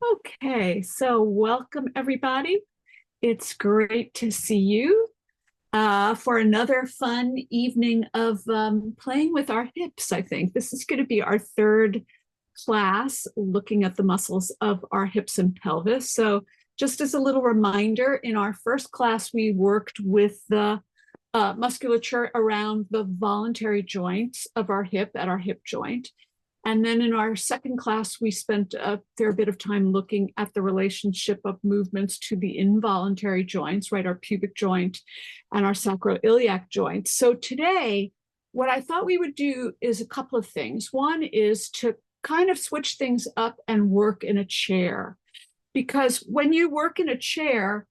Okay, so welcome everybody. It's great to see you for another fun evening of playing with our hips. I think this is going to be our third class looking at the muscles of our hips and pelvis. So just as a little reminder, in our first class, we worked with the musculature around the voluntary joints of our hip at our hip joint. And then in our second class, we spent a fair bit of time looking at the relationship of movements to the involuntary joints, right? Our pubic joint and our sacroiliac joints. So today, what I thought we would do is a couple of things. One is to kind of switch things up and work in a chair. Because when you work in a chair,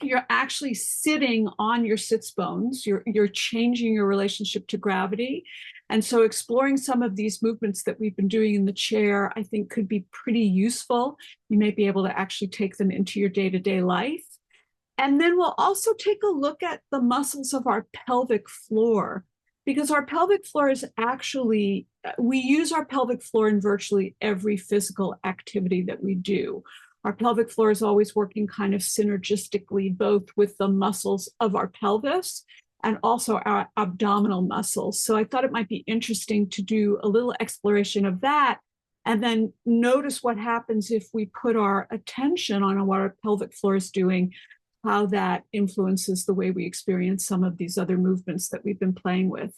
you're actually sitting on your sits bones. You're changing your relationship to gravity. And so exploring some of these movements that we've been doing in the chair, I think could be pretty useful. You may be able to actually take them into your day-to-day life. And then we'll also take a look at the muscles of our pelvic floor, because our pelvic floor is actually, we use our pelvic floor in virtually every physical activity that we do. Our pelvic floor is always working kind of synergistically, both with the muscles of our pelvis and also our abdominal muscles. So I thought it might be interesting to do a little exploration of that and then notice what happens if we put our attention on what our pelvic floor is doing, how that influences the way we experience some of these other movements that we've been playing with.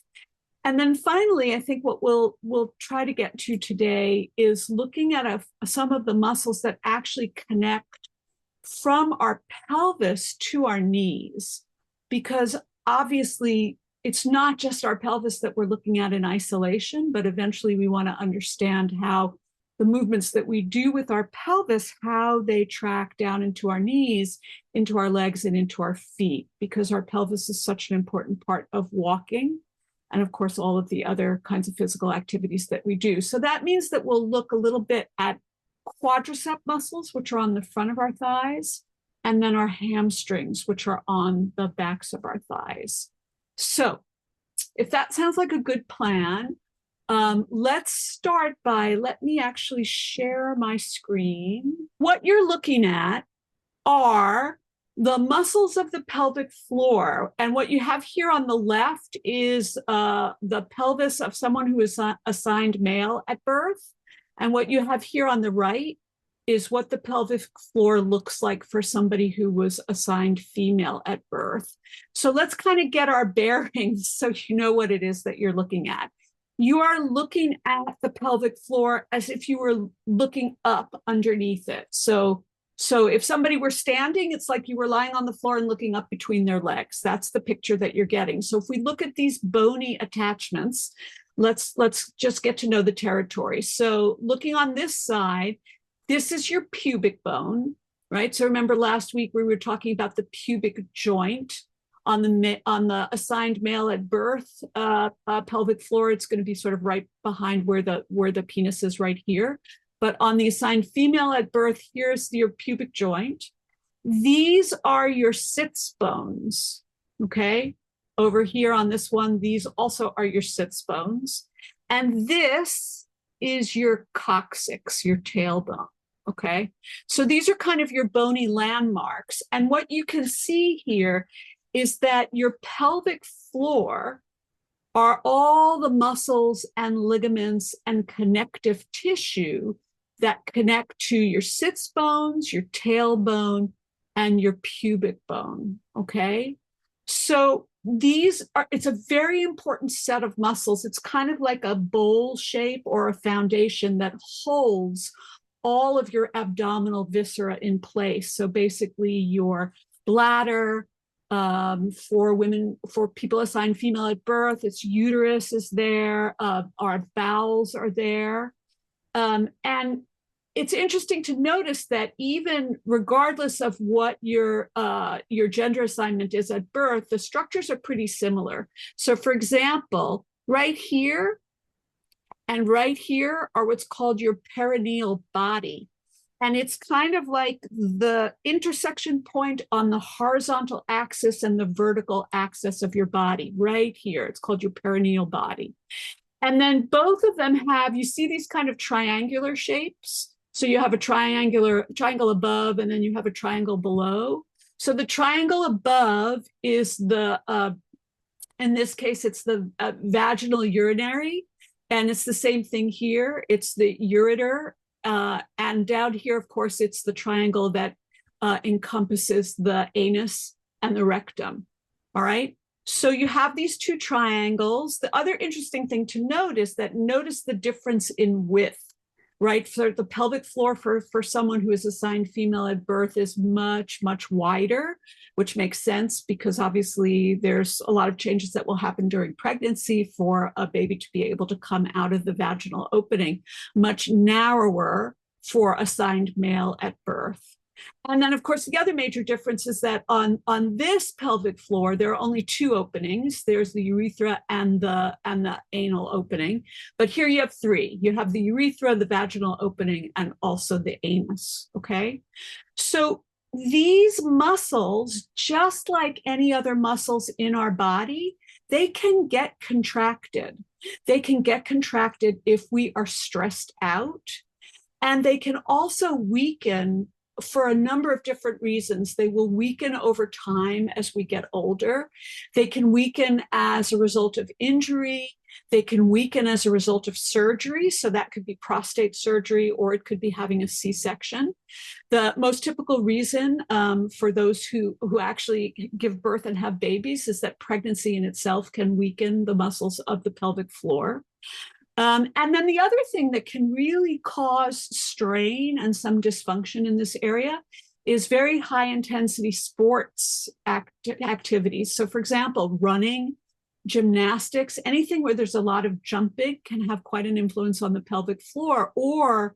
And then finally, I think what we'll try to get to today is looking at some of the muscles that actually connect from our pelvis to our knees, because obviously it's not just our pelvis that we're looking at in isolation, but eventually we want to understand how the movements that we do with our pelvis, how they track down into our knees, into our legs, and into our feet, because our pelvis is such an important part of walking. And of course, all of the other kinds of physical activities that we do. So that means that we'll look a little bit at quadriceps muscles, which are on the front of our thighs, and then our hamstrings, which are on the backs of our thighs. So if that sounds like a good plan, let's start by, let me actually share my screen. What you're looking at are the muscles of the pelvic floor. And what you have here on the left is the pelvis of someone who is assigned male at birth. And what you have here on the right is what the pelvic floor looks like for somebody who was assigned female at birth. So let's kind of get our bearings so you know what it is that you're looking at. You are looking at the pelvic floor as if you were looking up underneath it. So if somebody were standing, it's like you were lying on the floor and looking up between their legs. That's the picture that you're getting. So if we look at these bony attachments, let's just get to know the territory. So looking on this side, this is your pubic bone, right? So remember last week we were talking about the pubic joint on the assigned male at birth pelvic floor. It's going to be sort of right behind where the penis is right here. But on the assigned female at birth, here's your pubic joint. These are your sits bones, okay? Over here on this one, these also are your sits bones. And this is your coccyx, your tailbone, okay? So these are kind of your bony landmarks. And what you can see here is that your pelvic floor are all the muscles and ligaments and connective tissue that connect to your sits bones, your tailbone, and your pubic bone, okay? So it's a very important set of muscles. It's kind of like a bowl shape or a foundation that holds all of your abdominal viscera in place. So basically your bladder, for women, for people assigned female at birth, its uterus is there, our bowels are there. And it's interesting to notice that even regardless of what your gender assignment is at birth, the structures are pretty similar. So for example, right here and right here are what's called your perineal body. And it's kind of like the intersection point on the horizontal axis and the vertical axis of your body right here. It's called your perineal body. And then both of them have, you see these kind of triangular shapes? So you have a triangle above, and then you have a triangle below. So the triangle above is in this case, it's the vaginal urinary, and it's the same thing here. It's the ureter, and down here, of course, it's the triangle that encompasses the anus and the rectum. All right. So you have these two triangles. The other interesting thing to note is that notice the difference in width, right? For the pelvic floor for someone who is assigned female at birth is much, much wider, which makes sense because obviously there's a lot of changes that will happen during pregnancy for a baby to be able to come out of the vaginal opening, much narrower for assigned male at birth. And then, of course, the other major difference is that on this pelvic floor, there are only two openings. There's the urethra and the anal opening. But here you have three. You have the urethra, the vaginal opening, and also the anus, okay? So these muscles, just like any other muscles in our body, they can get contracted. They can get contracted if we are stressed out. And they can also weaken for a number of different reasons. They will weaken over time as we get older. They can weaken as a result of injury. They can weaken as a result of surgery. So that could be prostate surgery, or it could be having a C-section. The most typical reason for those who actually give birth and have babies is that pregnancy in itself can weaken the muscles of the pelvic floor. And then the other thing that can really cause strain and some dysfunction in this area is very high intensity sports activities. So, for example, running, gymnastics, anything where there's a lot of jumping can have quite an influence on the pelvic floor, or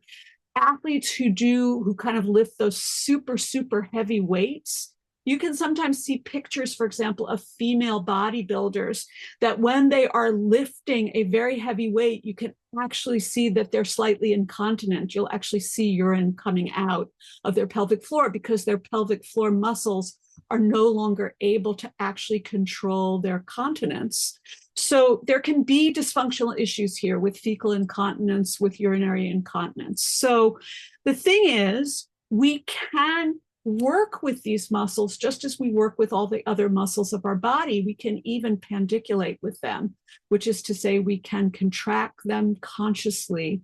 athletes who kind of lift those super, super heavy weights. You can sometimes see pictures, for example, of female bodybuilders that when they are lifting a very heavy weight, you can actually see that they're slightly incontinent. You'll actually see urine coming out of their pelvic floor because their pelvic floor muscles are no longer able to actually control their continence. So there can be dysfunctional issues here with fecal incontinence, with urinary incontinence. So the thing is, we can work with these muscles just as we work with all the other muscles of our body. We can even pandiculate with them, which is to say we can contract them consciously,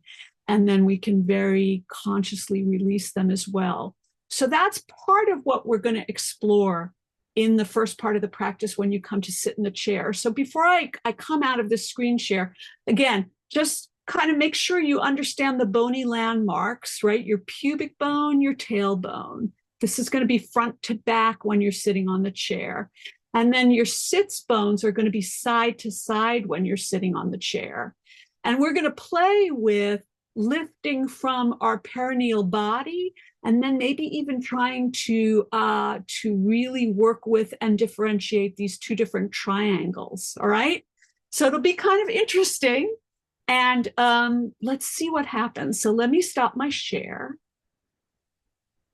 and then we can very consciously release them as well. So that's part of what we're going to explore in the first part of the practice when you come to sit in the chair. So before I come out of this screen share, again, just kind of make sure you understand the bony landmarks, right? Your pubic bone, your tailbone. This is going to be front to back when you're sitting on the chair. And then your sits bones are going to be side to side when you're sitting on the chair. And we're going to play with lifting from our perineal body, and then maybe even trying to really work with and differentiate these two different triangles. All right. So it'll be kind of interesting. And let's see what happens. So let me stop my share.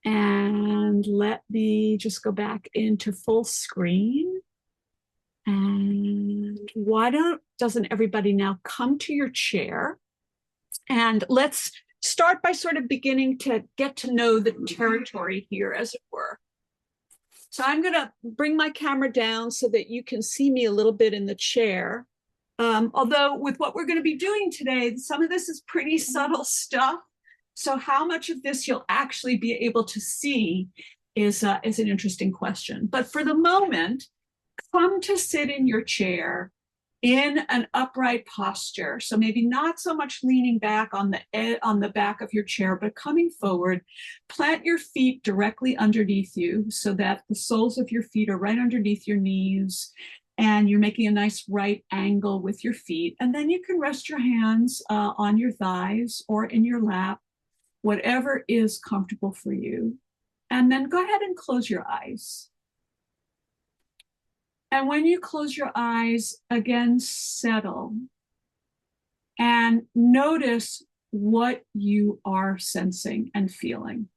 And let me just go back into full screen. And doesn't everybody now come to your chair? And let's start by sort of beginning to get to know the territory here, as it were. So I'm going to bring my camera down so that you can see me a little bit in the chair. Although with what we're going to be doing today, some of this is pretty subtle stuff. So how much of this you'll actually be able to see is an interesting question. But for the moment, come to sit in your chair in an upright posture. So maybe not so much leaning back on the back of your chair, but coming forward. Plant your feet directly underneath you so that the soles of your feet are right underneath your knees, and you're making a nice right angle with your feet. And then you can rest your hands on your thighs or in your lap, whatever is comfortable for you. And then go ahead and close your eyes. And when you close your eyes, again, settle and notice what you are sensing and feeling.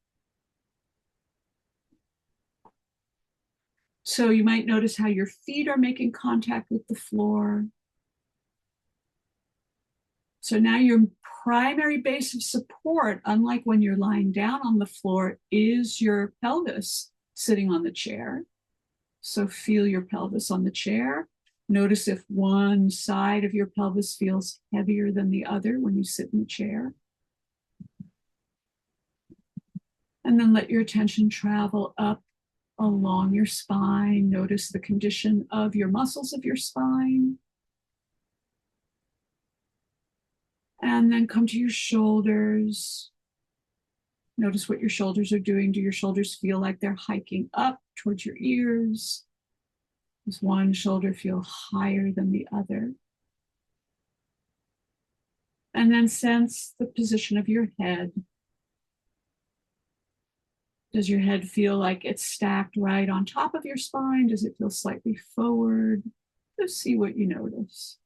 So you might notice how your feet are making contact with the floor. So now your primary base of support, unlike when you're lying down on the floor, is your pelvis sitting on the chair. So feel your pelvis on the chair. Notice if one side of your pelvis feels heavier than the other when you sit in the chair. And then let your attention travel up along your spine. Notice the condition of your muscles of your spine. And then come to your shoulders. Notice what your shoulders are doing. Do your shoulders feel like they're hiking up towards your ears? Does one shoulder feel higher than the other? And then sense the position of your head. Does your head feel like it's stacked right on top of your spine? Does it feel slightly forward? Just see what you notice.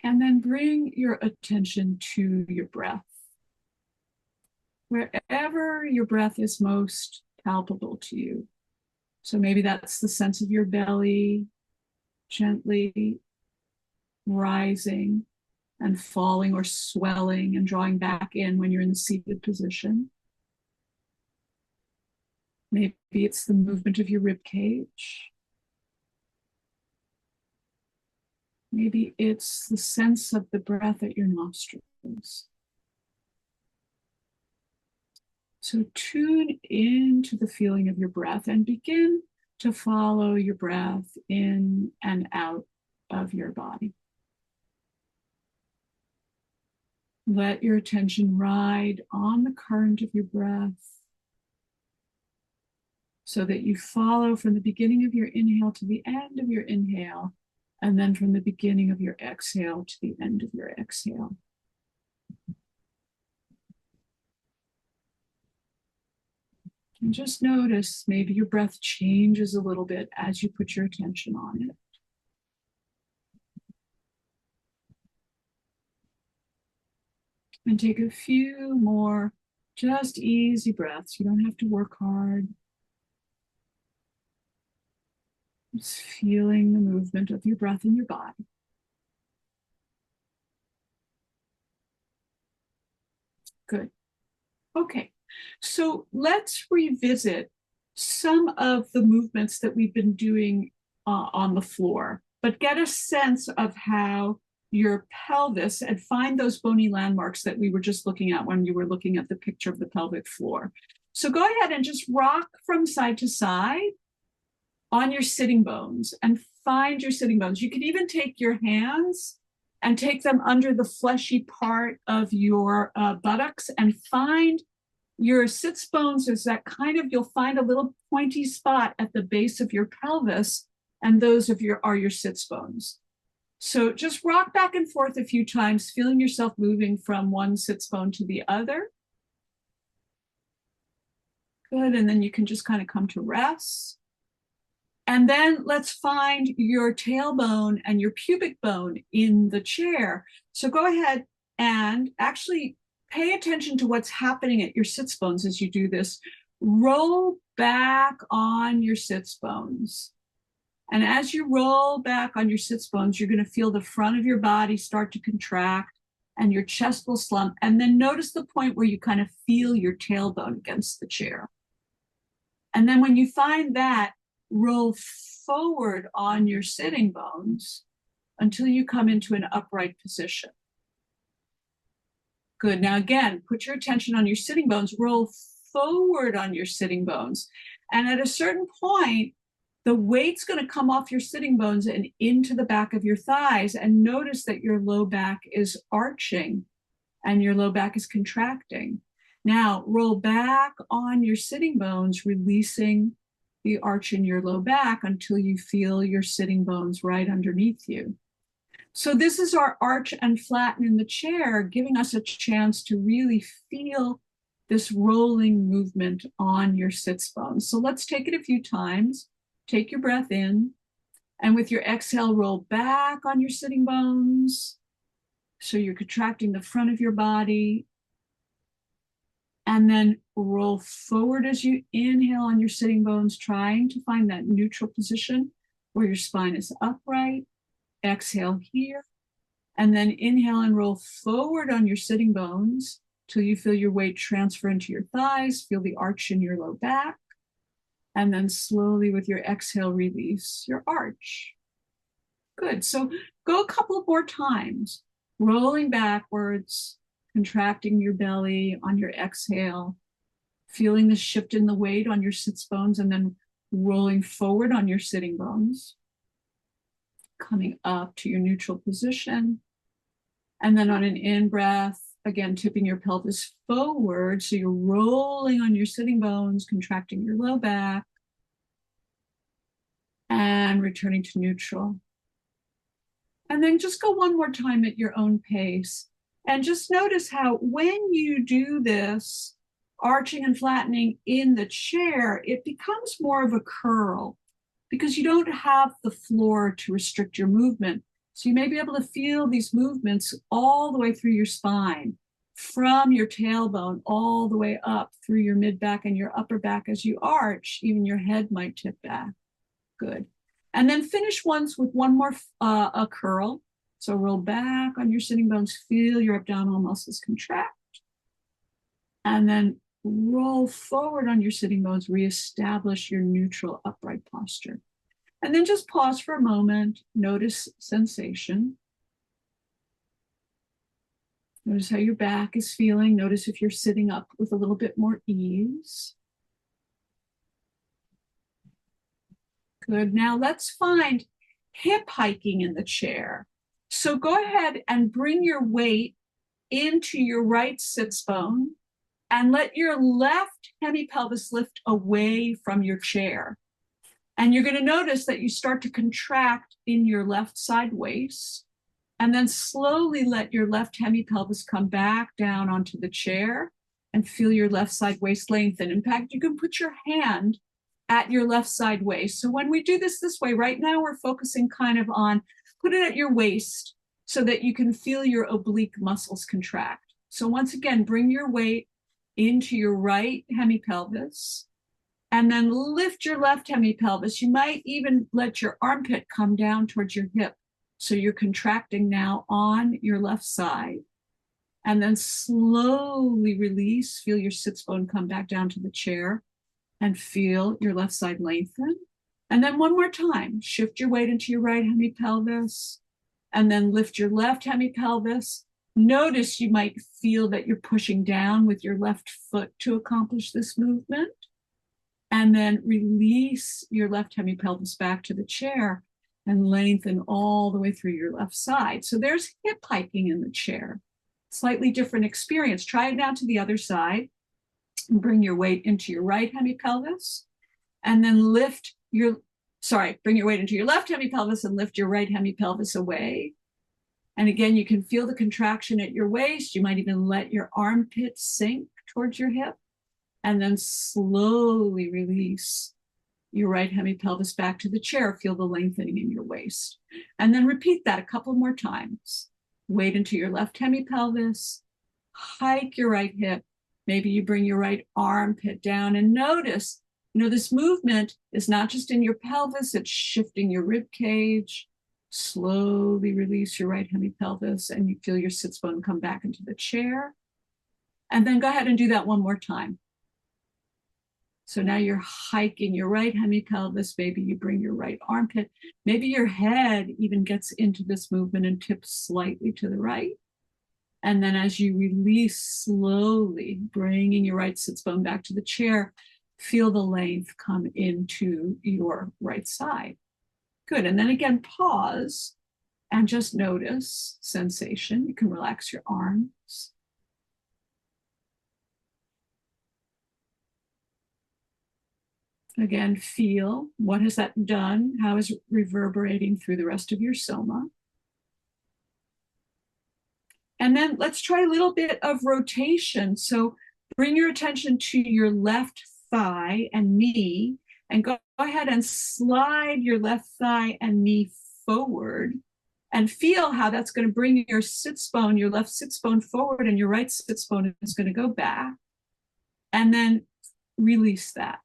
And then bring your attention to your breath. Wherever your breath is most palpable to you. So maybe that's the sense of your belly gently rising and falling or swelling and drawing back in when you're in the seated position. Maybe it's the movement of your rib cage. Maybe it's the sense of the breath at your nostrils. So tune into the feeling of your breath and begin to follow your breath in and out of your body. Let your attention ride on the current of your breath so that you follow from the beginning of your inhale to the end of your inhale, and then from the beginning of your exhale to the end of your exhale. And just notice maybe your breath changes a little bit as you put your attention on it. And take a few more just easy breaths. You don't have to work hard. Just feeling the movement of your breath in your body. Good. Okay, so let's revisit some of the movements that we've been doing on the floor, but get a sense of how your pelvis, and find those bony landmarks that we were just looking at when you were looking at the picture of the pelvic floor. So go ahead and just rock from side to side on your sitting bones and find your sitting bones. You could even take your hands and take them under the fleshy part of your buttocks and find your sits bones. Is that kind of, you'll find a little pointy spot at the base of your pelvis, and those are your sits bones. So just rock back and forth a few times, feeling yourself moving from one sits bone to the other. Good, and then you can just kind of come to rest. And then let's find your tailbone and your pubic bone in the chair. So go ahead and actually pay attention to what's happening at your sits bones as you do this. Roll back on your sits bones. And as you roll back on your sits bones, you're going to feel the front of your body start to contract and your chest will slump. And then notice the point where you kind of feel your tailbone against the chair. And then when you find that, roll forward on your sitting bones until you come into an upright position. Good. Now again, put your attention on your sitting bones, roll forward on your sitting bones. And at a certain point, the weight's going to come off your sitting bones and into the back of your thighs. And notice that your low back is arching and your low back is contracting. Now roll back on your sitting bones, releasing the arch in your low back until you feel your sitting bones right underneath you. So this is our arch and flatten in the chair, giving us a chance to really feel this rolling movement on your sits bones. So let's take it a few times. Take your breath in, and with your exhale, roll back on your sitting bones. So you're contracting the front of your body. And then roll forward as you inhale on your sitting bones, trying to find that neutral position. where your spine is upright. Exhale here. And then inhale and roll forward on your sitting bones till you feel your weight transfer into your thighs. Feel the arch in your low back. And then slowly with your exhale, release your arch. Good. So go a couple more times, rolling backwards, contracting your belly on your exhale, feeling the shift in the weight on your sits bones, and then rolling forward on your sitting bones, coming up to your neutral position. And then on an in-breath, again, tipping your pelvis forward. So you're rolling on your sitting bones, contracting your low back, and returning to neutral. And then just go one more time at your own pace. And just notice how when you do this, arching and flattening in the chair, it becomes more of a curl because you don't have the floor to restrict your movement. So you may be able to feel these movements all the way through your spine, from your tailbone all the way up through your mid back and your upper back as you arch. Even your head might tip back. Good. And then finish once with one more a curl. So roll back on your sitting bones, feel your abdominal muscles contract. And then roll forward on your sitting bones, reestablish your neutral upright posture. And then just pause for a moment, notice sensation. Notice how your back is feeling. Notice if you're sitting up with a little bit more ease. Good. Now let's find hip hiking in the chair. So go ahead and bring your weight into your right sits bone and let your left hemipelvis lift away from your chair. And you're going to notice that you start to contract in your left side waist, and then slowly let your left hemipelvis come back down onto the chair and feel your left side waist lengthen. In fact, you can put your hand at your left side waist. So when we do this way, right now we're focusing kind of on, put it at your waist so that you can feel your oblique muscles contract. So once again, bring your weight into your right hemipelvis and then lift your left hemipelvis. You might even let your armpit come down towards your hip. So you're contracting now on your left side. And then slowly release, feel your sits bone come back down to the chair and feel your left side lengthen. And then one more time, shift your weight into your right hemipelvis and then lift your left hemipelvis. Notice you might feel that you're pushing down with your left foot to accomplish this movement. And then release your left hemipelvis back to the chair and lengthen all the way through your left side. So there's hip hiking in the chair. Slightly different experience. Try it now to the other side. Bring your weight into your right hemipelvis and then bring your weight into your left hemipelvis and lift your right hemipelvis away. And again, you can feel the contraction at your waist. You might even let your armpit sink towards your hip and then slowly release your right hemipelvis back to the chair. Feel the lengthening in your waist. And then repeat that a couple more times. Weight into your left hemipelvis, hike your right hip. Maybe you bring your right armpit down and notice, this movement is not just in your pelvis, it's shifting your rib cage. Slowly release your right hemipelvis and you feel your sits bone come back into the chair. And then go ahead and do that one more time. So now you're hiking your right hemipelvis. Maybe you bring your right armpit. Maybe your head even gets into this movement and tips slightly to the right. And then as you release slowly, bringing your right sits bone back to the chair, feel the length come into your right side. Good. And then again, pause and just notice sensation. You can relax your arms. Again, feel what has that done? How is it reverberating through the rest of your soma? And then let's try a little bit of rotation. So bring your attention to your left thigh and knee and go ahead and slide your left thigh and knee forward and feel how that's going to bring your sits bone, your left sits bone forward and your right sits bone is going to go back. And then release that.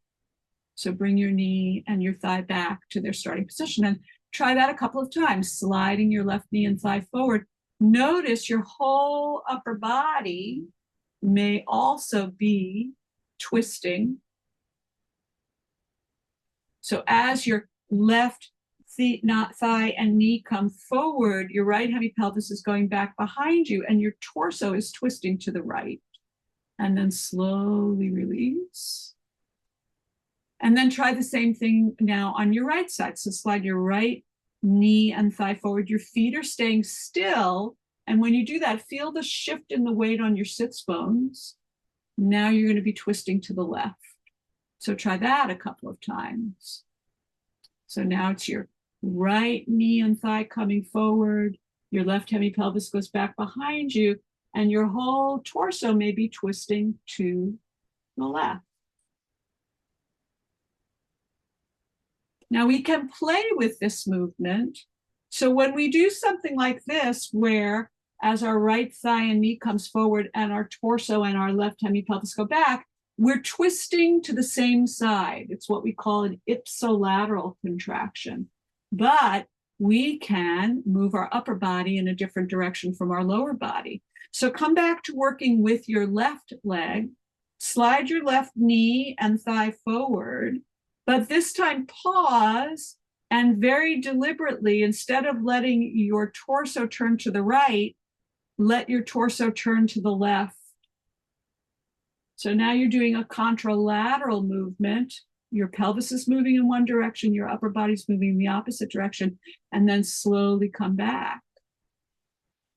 So bring your knee and your thigh back to their starting position, and try that a couple of times, sliding your left knee and thigh forward. Notice your whole upper body may also be twisting. So as your left thigh and knee come forward, your right hemipelvis is going back behind you, and your torso is twisting to the right. And then slowly release. And then try the same thing now on your right side. So slide your right knee and thigh forward. Your feet are staying still. And when you do that, feel the shift in the weight on your sits bones. Now you're going to be twisting to the left. So try that a couple of times. So now it's your right knee and thigh coming forward. Your left hemipelvis goes back behind you, and your whole torso may be twisting to the left. Now we can play with this movement. So when we do something like this, where as our right thigh and knee comes forward and our torso and our left hemipelvis go back, we're twisting to the same side. It's what we call an ipsilateral contraction. But we can move our upper body in a different direction from our lower body. So come back to working with your left leg, slide your left knee and thigh forward, but this time pause and very deliberately, instead of letting your torso turn to the right, let your torso turn to the left. So now you're doing a contralateral movement. Your pelvis is moving in one direction, your upper body's moving in the opposite direction, and then slowly come back.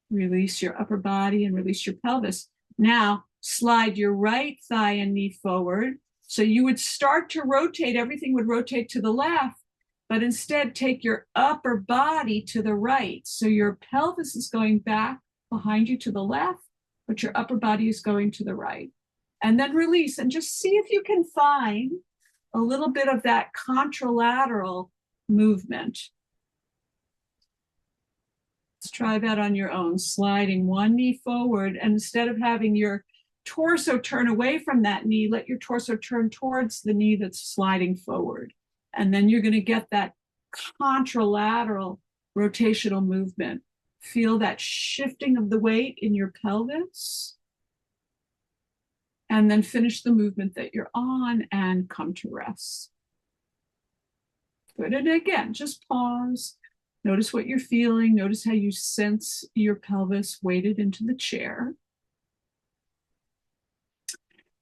Release your upper body and release your pelvis. Now slide your right thigh and knee forward. So you would start to rotate, everything would rotate to the left, but instead take your upper body to the right. So your pelvis is going back behind you to the left, but your upper body is going to the right. And then release, and just see if you can find a little bit of that contralateral movement. Let's try that on your own, sliding one knee forward, and instead of having your torso turn away from that knee, let your torso turn towards the knee that's sliding forward. And then you're going to get that contralateral rotational movement. Feel that shifting of the weight in your pelvis. And then finish the movement that you're on and come to rest. Good. And again, just pause. Notice what you're feeling. Notice how you sense your pelvis weighted into the chair.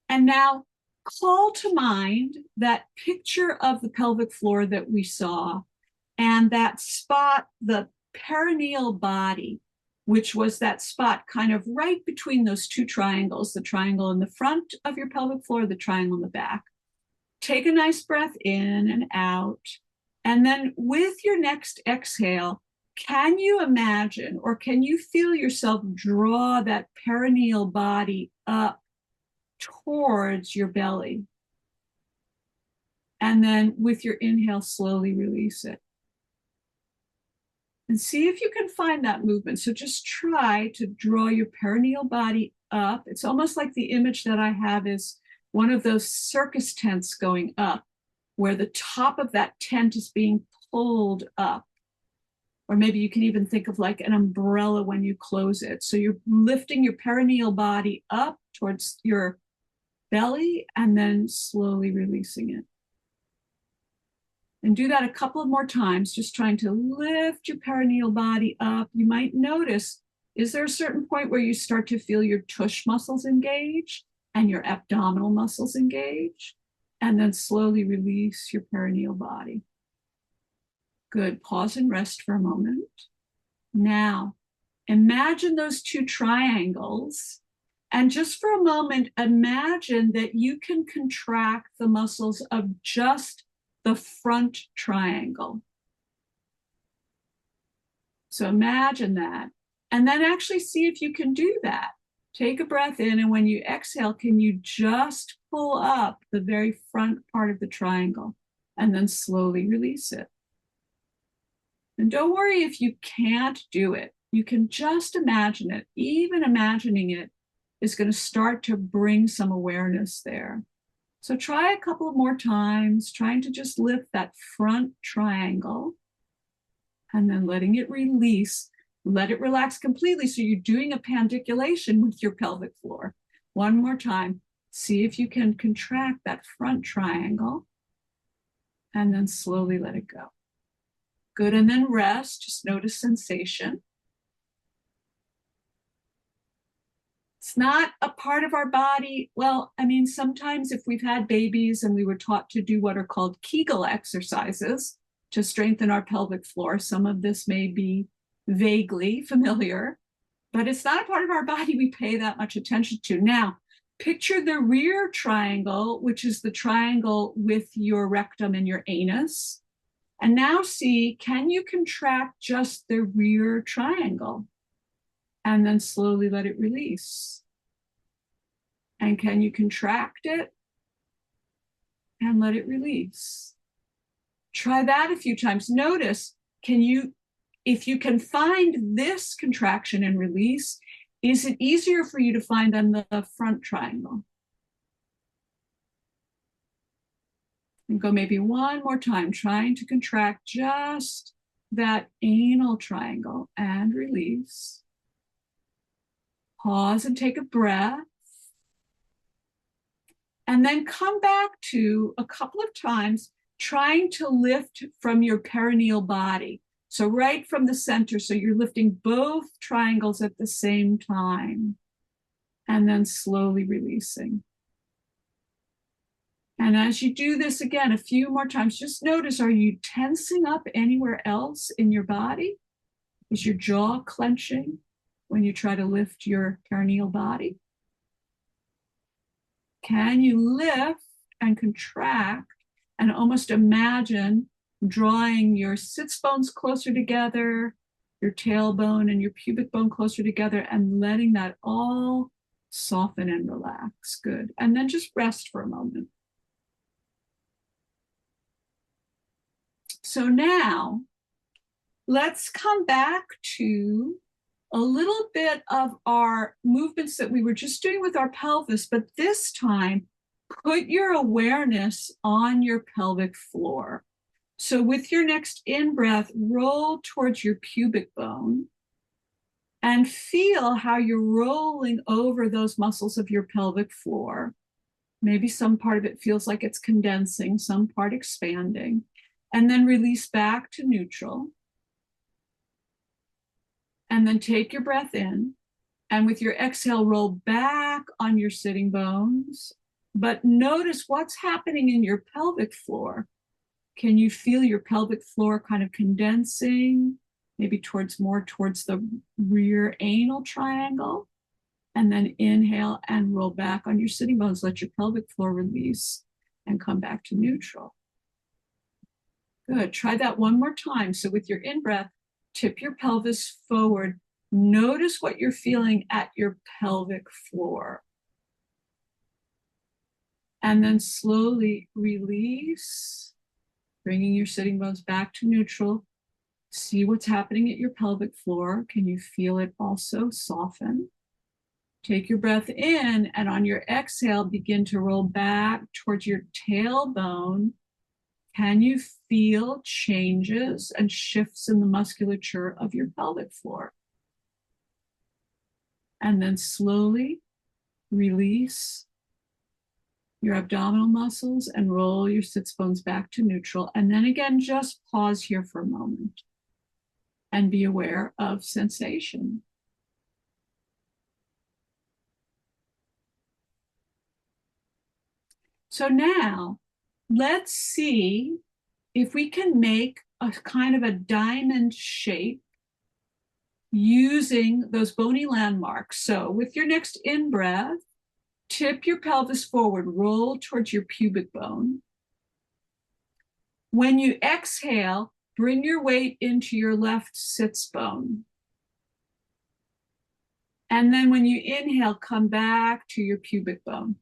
And now call to mind that picture of the pelvic floor that we saw, and that spot, the perineal body, which was that spot kind of right between those two triangles, the triangle in the front of your pelvic floor, the triangle in the back. Take a nice breath in and out. And then with your next exhale, can you imagine, or can you feel yourself draw that perineal body up towards your belly? And then with your inhale, slowly release it. And see if you can find that movement. So just try to draw your perineal body up. It's almost like the image that I have is one of those circus tents going up, where the top of that tent is being pulled up. Or maybe you can even think of like an umbrella when you close it. So you're lifting your perineal body up towards your belly and then slowly releasing it. And do that a couple of more times, just trying to lift your perineal body up. You might notice, is there a certain point where you start to feel your tush muscles engage and your abdominal muscles engage? And then slowly release your perineal body. Good. Pause and rest for a moment. Now, imagine those two triangles. And just for a moment, imagine that you can contract the muscles of just the front triangle. So imagine that. And then actually see if you can do that. Take a breath in, and when you exhale, can you just pull up the very front part of the triangle and then slowly release it? And don't worry if you can't do it. You can just imagine it. Even imagining it is going to start to bring some awareness there. So try a couple of more times, trying to just lift that front triangle and then letting it release. Let it relax completely. So you're doing a pandiculation with your pelvic floor. One more time. See if you can contract that front triangle and then slowly let it go. Good. And then rest. Just notice sensation. It's not a part of our body. Well, I mean, sometimes if we've had babies and we were taught to do what are called Kegel exercises to strengthen our pelvic floor, some of this may be vaguely familiar, but it's not a part of our body we pay that much attention to. Now, picture the rear triangle, which is the triangle with your rectum and your anus. And now see, can you contract just the rear triangle? And then slowly let it release. And can you contract it and let it release? Try that a few times. Notice, if you can find this contraction and release, is it easier for you to find than the front triangle? And go maybe one more time, trying to contract just that anal triangle and release. Pause and take a breath. And then come back to a couple of times trying to lift from your perineal body. So right from the center, so you're lifting both triangles at the same time. And then slowly releasing. And as you do this again a few more times, just notice, are you tensing up anywhere else in your body? Is your jaw clenching when you try to lift your perineal body? Can you lift and contract and almost imagine drawing your sits bones closer together, your tailbone and your pubic bone closer together, and letting that all soften and relax? Good. And then just rest for a moment. So now let's come back to a little bit of our movements that we were just doing with our pelvis, but this time put your awareness on your pelvic floor. So with your next in-breath, roll towards your pubic bone and feel how you're rolling over those muscles of your pelvic floor. Maybe some part of it feels like it's condensing, some part expanding, and then release back to neutral. And then take your breath in, and with your exhale, roll back on your sitting bones. But notice what's happening in your pelvic floor. Can you feel your pelvic floor kind of condensing, maybe more towards the rear anal triangle? And then inhale and roll back on your sitting bones. Let your pelvic floor release and come back to neutral. Good. Try that one more time. So with your in-breath, tip your pelvis forward. Notice what you're feeling at your pelvic floor. And then slowly release, bringing your sitting bones back to neutral. See what's happening at your pelvic floor. Can you feel it also soften? Take your breath in, and on your exhale, begin to roll back towards your tailbone. Can you feel changes and shifts in the musculature of your pelvic floor? And then slowly release your abdominal muscles and roll your sits bones back to neutral. And then again, just pause here for a moment and be aware of sensation. So now let's see if we can make a kind of a diamond shape using those bony landmarks. So with your next in-breath, tip your pelvis forward, roll towards your pubic bone. When you exhale, bring your weight into your left sits bone. And then when you inhale, come back to your pubic bone.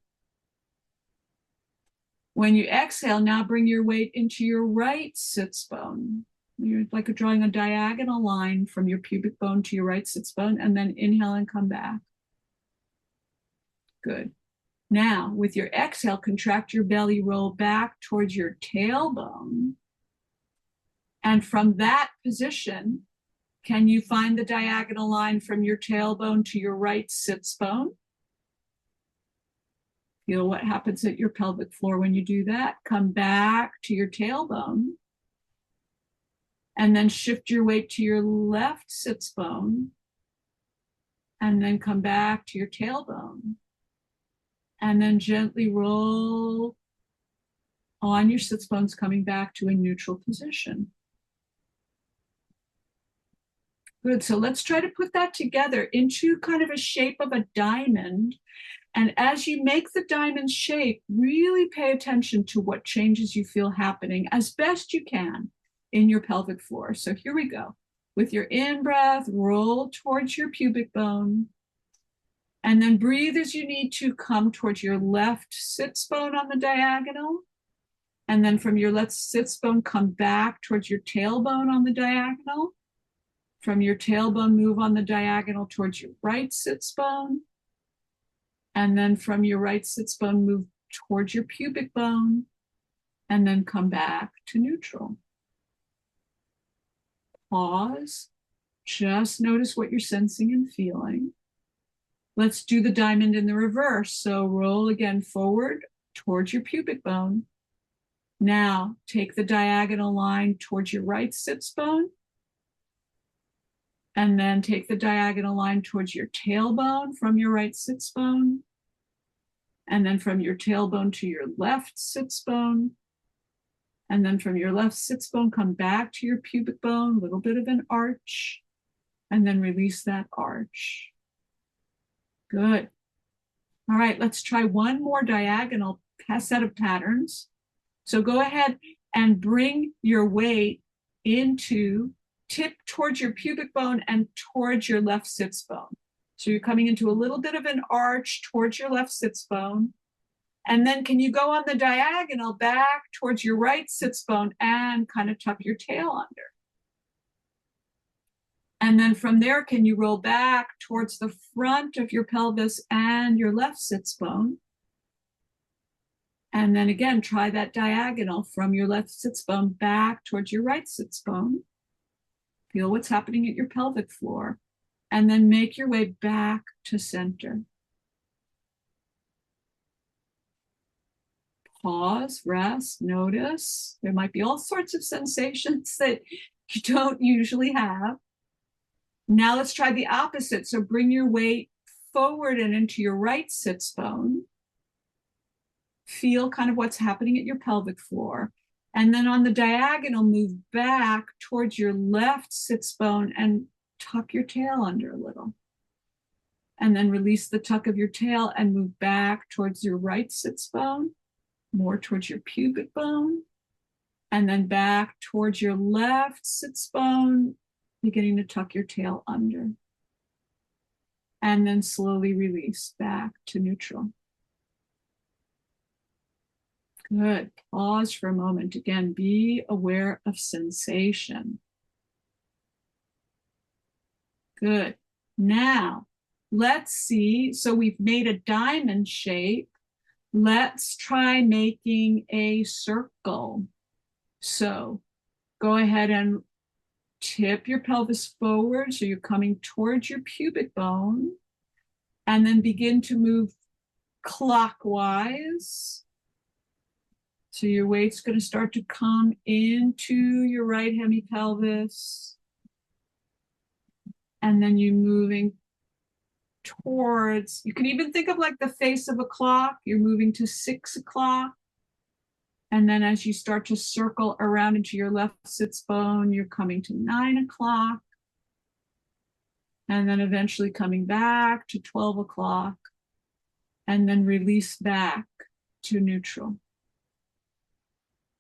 When you exhale, now bring your weight into your right sits bone. You're like drawing a diagonal line from your pubic bone to your right sits bone, and then inhale and come back. Good. Now, with your exhale, contract your belly, roll back towards your tailbone. And from that position, can you find the diagonal line from your tailbone to your right sits bone? Feel what happens at your pelvic floor when you do that. Come back to your tailbone. And then shift your weight to your left sits bone. And then come back to your tailbone. And then gently roll on your sits bones, coming back to a neutral position. Good, so let's try to put that together into kind of a shape of a diamond. And as you make the diamond shape, really pay attention to what changes you feel happening as best you can in your pelvic floor. So here we go. With your in-breath, roll towards your pubic bone. And then breathe as you need to come towards your left sits bone on the diagonal. And then from your left sits bone, come back towards your tailbone on the diagonal. From your tailbone, move on the diagonal towards your right sits bone. And then from your right sits bone, move towards your pubic bone. And then come back to neutral. Pause. Just notice what you're sensing and feeling. Let's do the diamond in the reverse. So roll again forward towards your pubic bone. Now take the diagonal line towards your right sits bone. And then take the diagonal line towards your tailbone from your right sits bone. And then from your tailbone to your left sits bone. And then from your left sits bone, come back to your pubic bone, a little bit of an arch. And then release that arch. Good. All right, let's try one more diagonal set of patterns. So go ahead and bring your weight into, tip towards your pubic bone and towards your left sits bone. So you're coming into a little bit of an arch towards your left sits bone. And then can you go on the diagonal back towards your right sits bone and kind of tuck your tail under? And then from there, can you roll back towards the front of your pelvis and your left sits bone? And then again, try that diagonal from your left sits bone back towards your right sits bone. Feel what's happening at your pelvic floor. And then make your way back to center. Pause, rest, notice. There might be all sorts of sensations that you don't usually have. Now let's try the opposite. So bring your weight forward and into your right sits bone. Feel kind of what's happening at your pelvic floor. And then on the diagonal, move back towards your left sits bone and tuck your tail under a little. And then release the tuck of your tail and move back towards your right sits bone, more towards your pubic bone, and then back towards your left sits bone, beginning to tuck your tail under. And then slowly release back to neutral. Good. Pause for a moment. Again, be aware of sensation. Good. Now, let's see. So we've made a diamond shape. Let's try making a circle. So go ahead and tip your pelvis forward. So you're coming towards your pubic bone. And then begin to move clockwise. So your weight's going to start to come into your right hemipelvis. And then you're moving towards, you can even think of like the face of a clock. You're moving to 6 o'clock. And then as you start to circle around into your left sits bone, you're coming to 9 o'clock. And then eventually coming back to 12 o'clock. And then release back to neutral.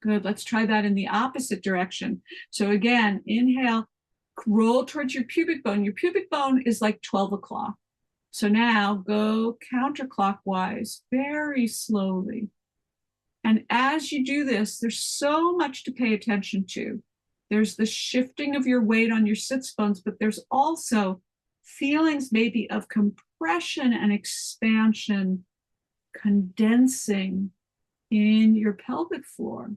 Good, let's try that in the opposite direction. So again, inhale, roll towards your pubic bone. Your pubic bone is like 12 o'clock. So now go counterclockwise very slowly. And as you do this, there's so much to pay attention to. There's the shifting of your weight on your sits bones, but there's also feelings maybe of compression and expansion condensing in your pelvic floor.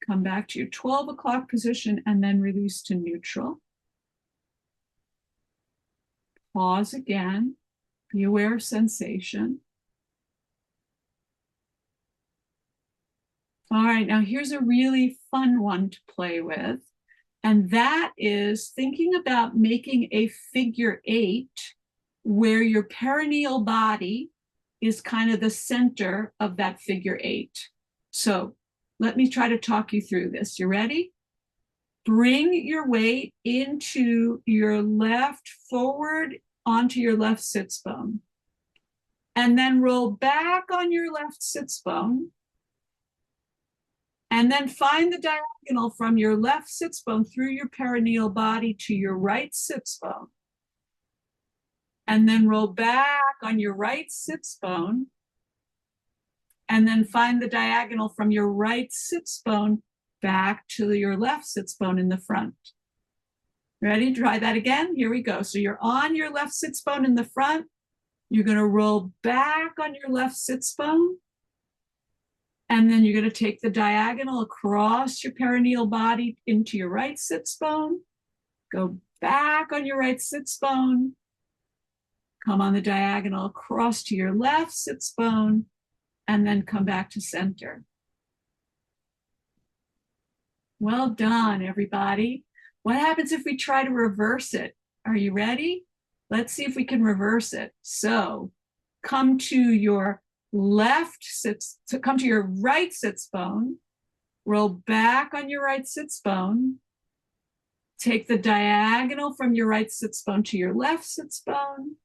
Come back to your 12 o'clock position and then release to neutral. Pause again. Be aware of sensation. All right, now here's a really fun one to play with. And that is thinking about making a figure 8 where your perineal body is kind of the center of that figure 8. So let me try to talk you through this. You ready? Bring your weight into your left forward onto your left sits bone. And then roll back on your left sits bone. And then find the diagonal from your left sits bone through your perineal body to your right sits bone. And then roll back on your right sits bone. And then find the diagonal from your right sits bone back to your left sits bone in the front. Ready? Try that again. Here we go. So you're on your left sits bone in the front. You're going to roll back on your left sits bone. And then you're going to take the diagonal across your perineal body into your right sits bone. Go back on your right sits bone. Come on the diagonal across to your left sits bone. And then come back to center. Well done, everybody. What happens if we try to reverse it? Are you ready? Let's see if we can reverse it. So come to your come to your right sits bone, roll back on your right sits bone, take the diagonal from your right sits bone to your left sits bone,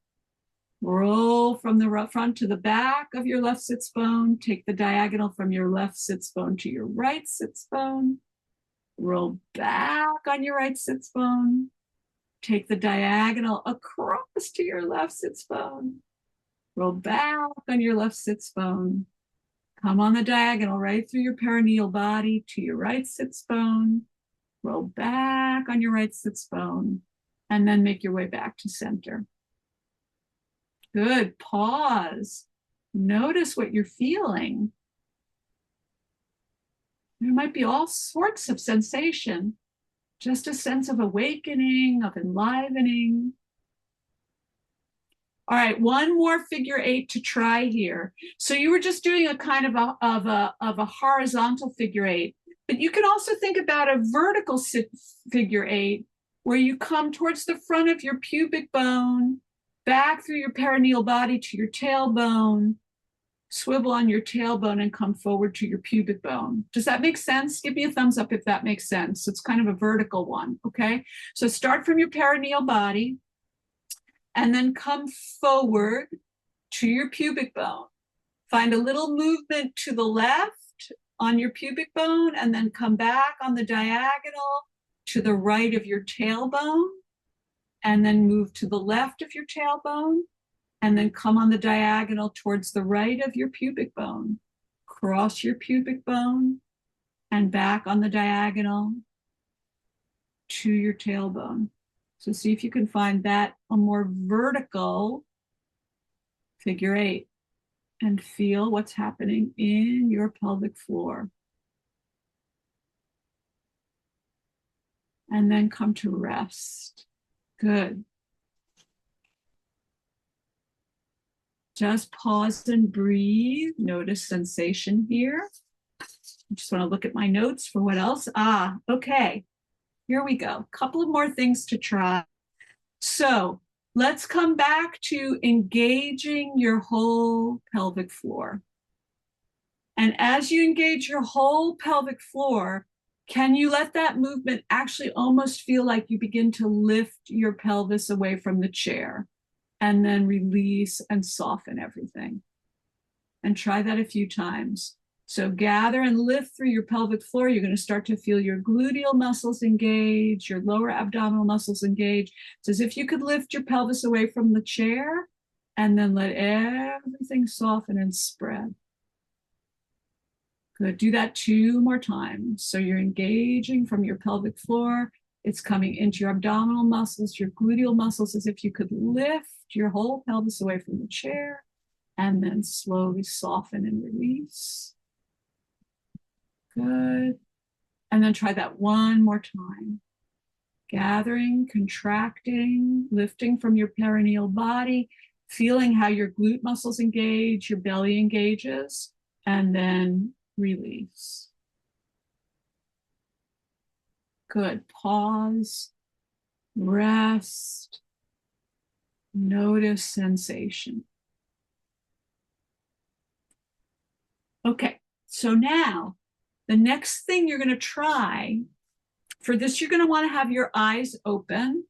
roll from the front to the back of your left sits bone, take the diagonal from your left sits bone to your right sits bone, roll back on your right sits bone, take the diagonal across to your left sits bone, roll back on your left sits bone, come on the diagonal right through your perineal body to your right sits bone, roll back on your right sits bone, and then make your way back to center. Good. Pause. Notice what you're feeling. There might be all sorts of sensation, just a sense of awakening, of enlivening. All right, one more figure 8 to try here. So you were just doing a kind of a horizontal figure 8, but you can also think about a vertical figure 8 where you come towards the front of your pubic bone, back through your perineal body to your tailbone, swivel on your tailbone and come forward to your pubic bone. Does that make sense? Give me a thumbs up if that makes sense. It's kind of a vertical one, okay? So start from your perineal body and then come forward to your pubic bone. Find a little movement to the left on your pubic bone and then come back on the diagonal to the right of your tailbone and then move to the left of your tailbone and then come on the diagonal towards the right of your pubic bone. Cross your pubic bone and back on the diagonal to your tailbone. So see if you can find that a more vertical figure 8 and feel what's happening in your pelvic floor. And then come to rest. Good. Just pause and breathe. Notice sensation here. I just want to look at my notes for what else. Okay. Here we go. A couple of more things to try. So let's come back to engaging your whole pelvic floor. And as you engage your whole pelvic floor, can you let that movement actually almost feel like you begin to lift your pelvis away from the chair and then release and soften everything? And try that a few times. So gather and lift through your pelvic floor. You're going to start to feel your gluteal muscles engage, your lower abdominal muscles engage. It's as if you could lift your pelvis away from the chair and then let everything soften and spread. Good. Do that 2 more times. So you're engaging from your pelvic floor. It's coming into your abdominal muscles, your gluteal muscles, as if you could lift your whole pelvis away from the chair And then slowly soften and release. Good. And then try that one more time. Gathering, contracting, lifting from your perineal body, feeling how your glute muscles engage, your belly engages, and then release. Good. Pause, rest, notice sensation. Okay, so now the next thing you're going to try, for this you're going to want to have your eyes open,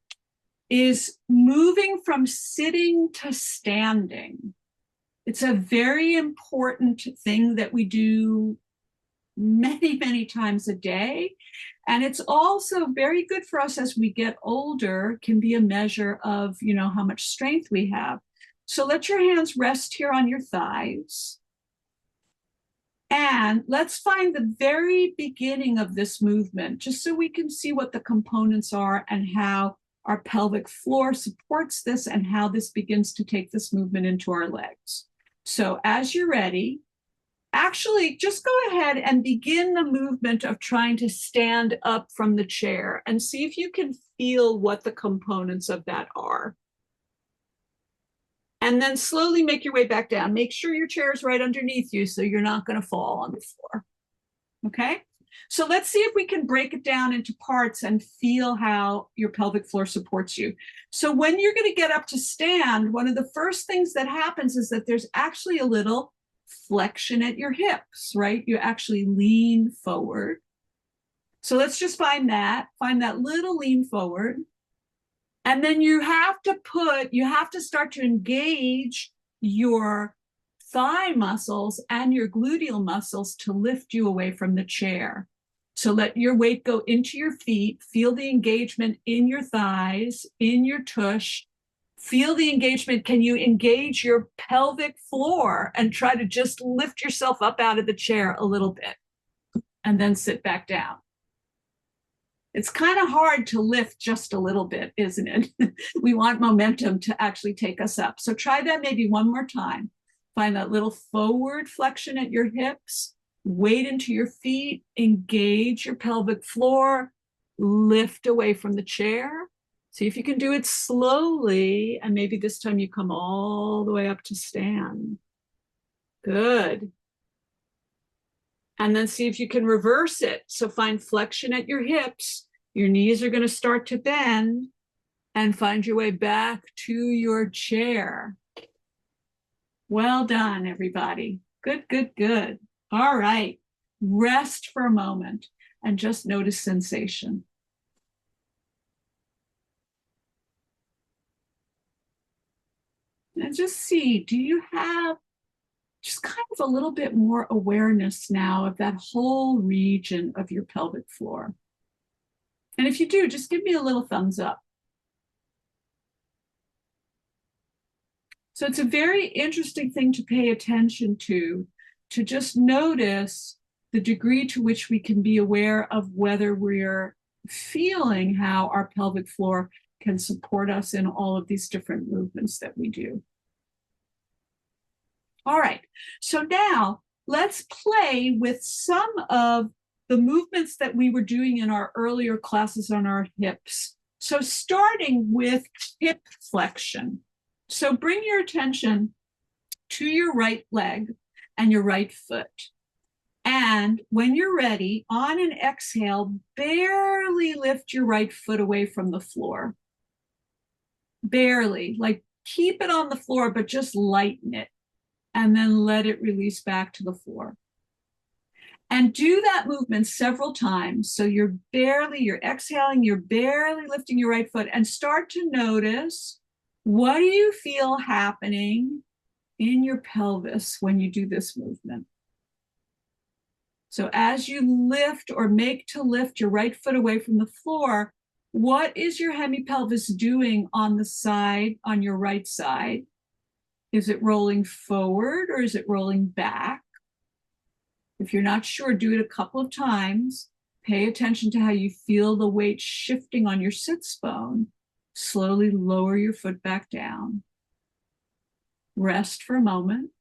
is moving from sitting to standing. It's a very important thing that we do many, many times a day. And it's also very good for us as we get older, can be a measure of, how much strength we have. So let your hands rest here on your thighs. And let's find the very beginning of this movement, just so we can see what the components are and how our pelvic floor supports this and how this begins to take this movement into our legs. So as you're ready, actually just go ahead and begin the movement of trying to stand up from the chair and see if you can feel what the components of that are. And then slowly make your way back down. Make sure your chair is right underneath you so you're not going to fall on the floor. Okay? So let's see if we can break it down into parts and feel how your pelvic floor supports you. So when you're going to get up to stand, one of the first things that happens is that there's actually a little flexion at your hips, right? You actually lean forward. So let's just find that little lean forward. And then you have to start to engage your thigh muscles and your gluteal muscles to lift you away from the chair. So let your weight go into your feet, feel the engagement in your thighs, in your tush, feel the engagement. Can you engage your pelvic floor and try to just lift yourself up out of the chair a little bit and then sit back down? It's kind of hard to lift just a little bit, isn't it? We want momentum to actually take us up. So try that maybe one more time. Find that little forward flexion at your hips, weight into your feet, engage your pelvic floor, lift away from the chair. See if you can do it slowly, and maybe this time you come all the way up to stand. Good. And then see if you can reverse it. So find flexion at your hips. Your knees are going to start to bend, and find your way back to your chair. Well done, everybody. Good, good, good. All right. Rest for a moment and just notice sensation. And just see, do you have just kind of a little bit more awareness now of that whole region of your pelvic floor? And if you do, just give me a little thumbs up. So it's a very interesting thing to pay attention to just notice the degree to which we can be aware of whether we're feeling how our pelvic floor can support us in all of these different movements that we do. All right, so now let's play with some of the movements that we were doing in our earlier classes on our hips. So starting with hip flexion. So bring your attention to your right leg and your right foot. And when you're ready, on an exhale, barely lift your right foot away from the floor. Barely, like keep it on the floor, but just lighten it. And then let it release back to the floor. And do that movement several times. So you're exhaling, you're barely lifting your right foot, and start to notice, what do you feel happening in your pelvis when you do this movement? So as you lift or make to lift your right foot away from the floor, what is your hemipelvis doing on the side, on your right side? Is it rolling forward or is it rolling back? If you're not sure, do it a couple of times. Pay attention to how you feel the weight shifting on your sits bone. Slowly lower your foot back down. Rest for a moment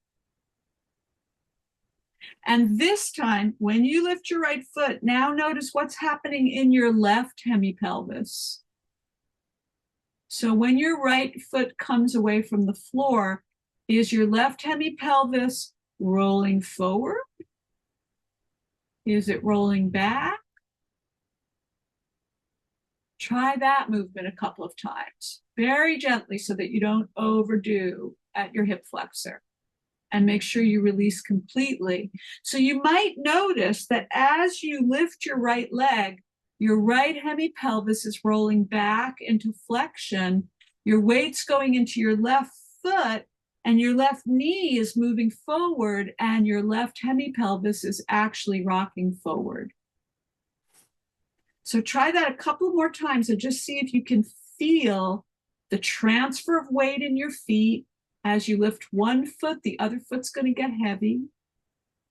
And this time, when you lift your right foot, now notice what's happening in your left hemipelvis. So when your right foot comes away from the floor, is your left hemipelvis rolling forward? Is it rolling back? Try that movement a couple of times, very gently so that you don't overdo at your hip flexor. And make sure you release completely. So you might notice that as you lift your right leg, your right hemipelvis is rolling back into flexion. Your weight's going into your left foot, and your left knee is moving forward, and your left hemipelvis is actually rocking forward. So try that a couple more times and just see if you can feel the transfer of weight in your feet. As you lift one foot, the other foot's going to get heavy.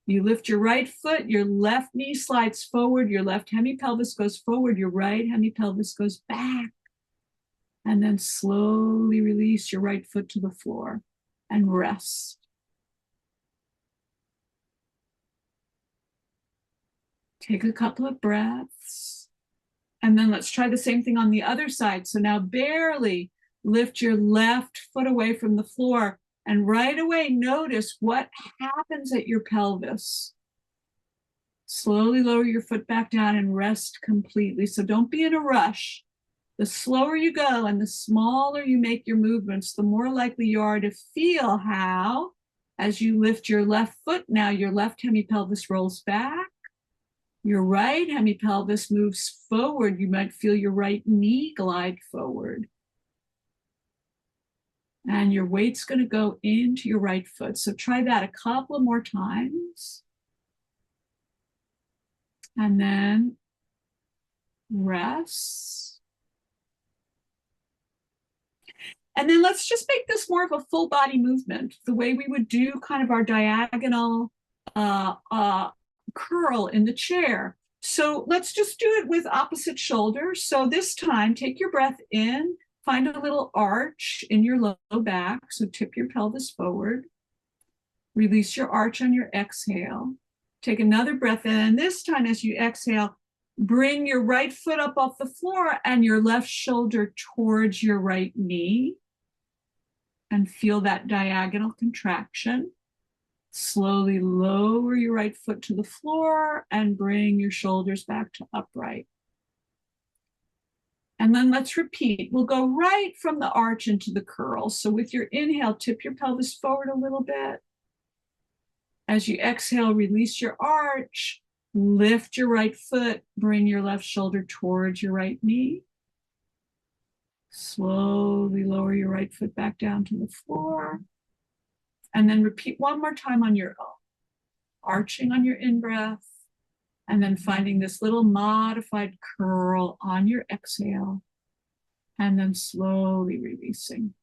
You lift your right foot, your left knee slides forward, your left hemipelvis goes forward, your right hemipelvis goes back. And then slowly release your right foot to the floor and rest. Take a couple of breaths. And then let's try the same thing on the other side. So now barely lift your left foot away from the floor, and right away notice what happens at your pelvis. Slowly lower your foot back down and rest completely. So don't be in a rush. The slower you go and the smaller you make your movements, the more likely you are to feel how, as you lift your left foot now, your left hemipelvis rolls back. Your right hemipelvis moves forward. You might feel your right knee glide forward. And your weight's going to go into your right foot. So try that a couple of more times. And then rest. And then let's just make this more of a full body movement, the way we would do kind of our diagonal curl in the chair. So let's just do it with opposite shoulders. So this time, take your breath in, find a little arch in your low back. So tip your pelvis forward. Release your arch on your exhale. Take another breath in. And this time, as you exhale, bring your right foot up off the floor and your left shoulder towards your right knee. And feel that diagonal contraction. Slowly lower your right foot to the floor and bring your shoulders back to upright. And then let's repeat. We'll go right from the arch into the curl. So with your inhale, tip your pelvis forward a little bit. As you exhale, release your arch, lift your right foot, bring your left shoulder towards your right knee. Slowly lower your right foot back down to the floor. And then repeat one more time on your own. Arching on your in-breath, and then finding this little modified curl on your exhale, and then slowly releasing.